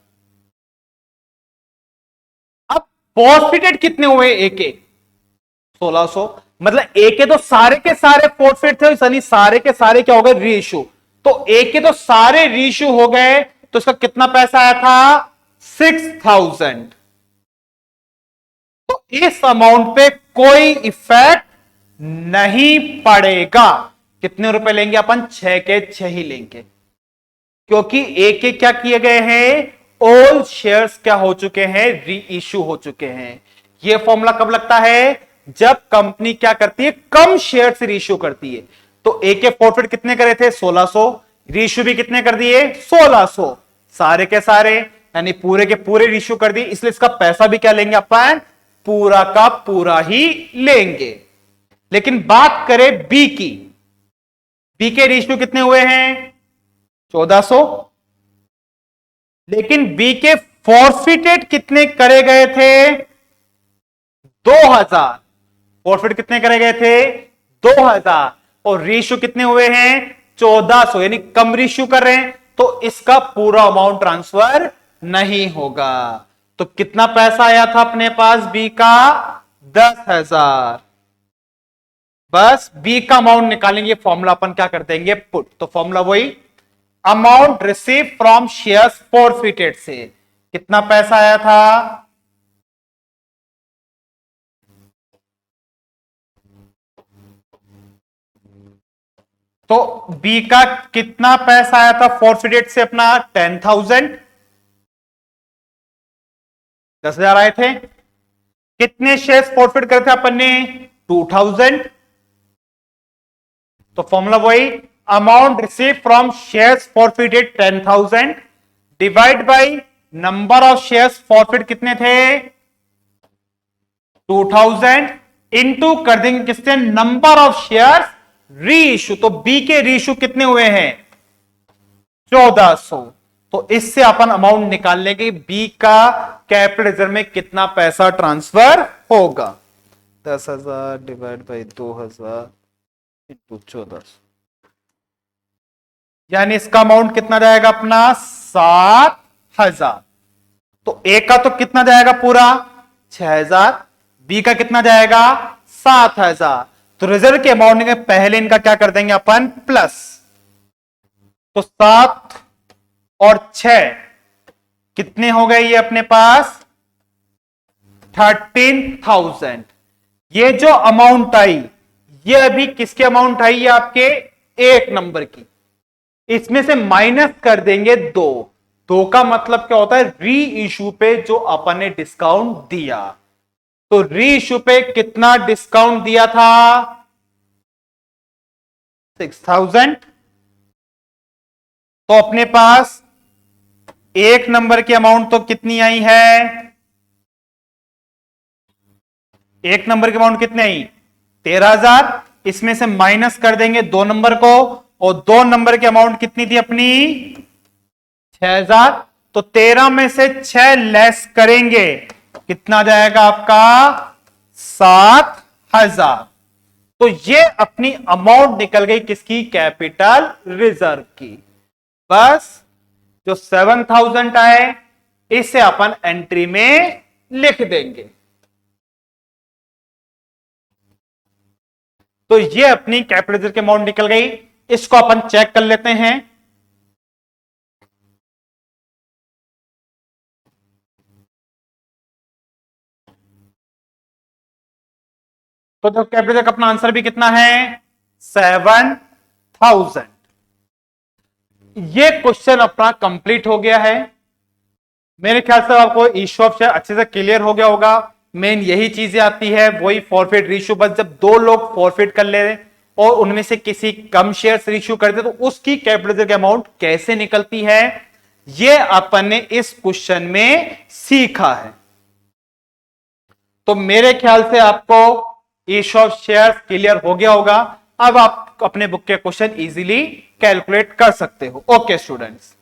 अब फोरफिटेड कितने हुए ए के 1600, मतलब ए के तो सारे के सारे फोरफिट थे, यानी सारे के सारे क्या हो गए, री इशू। तो ए के तो सारे री इशू हो गए, तो इसका कितना पैसा आया था 6000। तो इस अमाउंट पे कोई इफेक्ट नहीं पड़ेगा। कितने रुपए लेंगे अपन, 6 के 6 ही लेंगे, क्योंकि ए के क्या किए गए हैं, ऑल शेयर्स क्या हो चुके हैं, री इशू हो चुके हैं। यह फॉर्मूला कब लगता है, जब कंपनी क्या करती है, कम शेयर से रीइश्यू करती है। तो ए के फोरफिट कितने करे थे 1600, रीइश्यू भी कितने कर दिए 1600, सारे के सारे यानी पूरे के पूरे रीइश्यू कर दिए, इसलिए इसका पैसा भी क्या लेंगे अपन, पूरा का पूरा ही लेंगे। लेकिन बात करें बी की, बी के रीइश्यू कितने हुए हैं 1400, लेकिन बी के फॉरफिटेड कितने करे गए थे 2000। फॉरफिट कितने करे गए थे 2000, और रीइश्यू कितने हुए हैं 1400, यानी कम रीइश्यू कर रहे हैं, तो इसका पूरा अमाउंट ट्रांसफर नहीं होगा। तो कितना पैसा आया था अपने पास बी का 10,000। बस बी का अमाउंट निकालेंगे, फॉर्मूला अपन क्या कर देंगे पुट। तो फॉर्मूला वही, amount receive from shares forfeited से कितना पैसा आया था, तो बी का कितना पैसा आया था फॉरफिटेड से अपना 10,000, 10,000 आए थे। कितने शेयर्स फॉरफिट करे थे अपन ने 2000। तो फॉर्मूला वही, amount receive from shares forfeited 10,000 divide by number of shares forfeit कितने थे 2000 इंटू कर देंगे किससे, नंबर ऑफ शेयर्स री इशू। तो बी के री इशू कितने हुए हैं 1400। तो इससे अपन अमाउंट निकाल लेंगे बी का कैपिटल रिजर्व में कितना पैसा ट्रांसफर होगा, 10,000 डिवाइड बाई 2000 इंटू 1400, यानी इसका अमाउंट कितना जाएगा अपना 7,000। तो ए का तो कितना जाएगा पूरा 6,000, बी का कितना जाएगा 7,000। तो रिजर्व के अमाउंट में पहले इनका क्या कर देंगे अपन प्लस। तो 7 और 6 कितने हो गए ये अपने पास 13,000। ये जो अमाउंट आई ये अभी किसके अमाउंट आई, ये आपके एक नंबर की, इसमें से माइनस कर देंगे 2 का मतलब क्या होता है री इशू पे जो अपन ने डिस्काउंट दिया। तो री इशू पे कितना डिस्काउंट दिया था 6,000। तो अपने पास एक नंबर की अमाउंट तो कितनी आई है, एक नंबर की अमाउंट कितनी आई 13,000, इसमें से माइनस कर देंगे 2 नंबर को, और 2 नंबर की अमाउंट कितनी थी अपनी 6,000। तो 13 में से 6 लेस करेंगे कितना जाएगा आपका 7,000। तो ये अपनी अमाउंट निकल गई किसकी, कैपिटल रिजर्व की। बस जो 7,000 आए इसे अपन एंट्री में लिख देंगे। तो ये अपनी कैपिटल लेजर की अमाउंट निकल गई। इसको अपन चेक कर लेते हैं। तो कैपिटल लेजर का अपना आंसर भी कितना है, 7,000। ये क्वेश्चन अपना कंप्लीट हो गया है। मेरे ख्याल से आपको ईशॉप शेयर अच्छे से क्लियर हो गया होगा। मेन यही चीजें आती है, वही फॉरफिट रेशियो। बस जब दो लोग फॉरफिट कर ले रहे और उनमें से किसी कम शेयर्स रेशियो करते तो उसकी कैपिटल की अमाउंट कैसे निकलती है, ये अपन ने इस क्वेश्चन में सीखा है। तो मेरे ख्याल से आपको ईशॉप शेयर क्लियर हो गया होगा। अब आप अपने बुक के क्वेश्चन इजीली कैलकुलेट कर सकते हो। Okay students.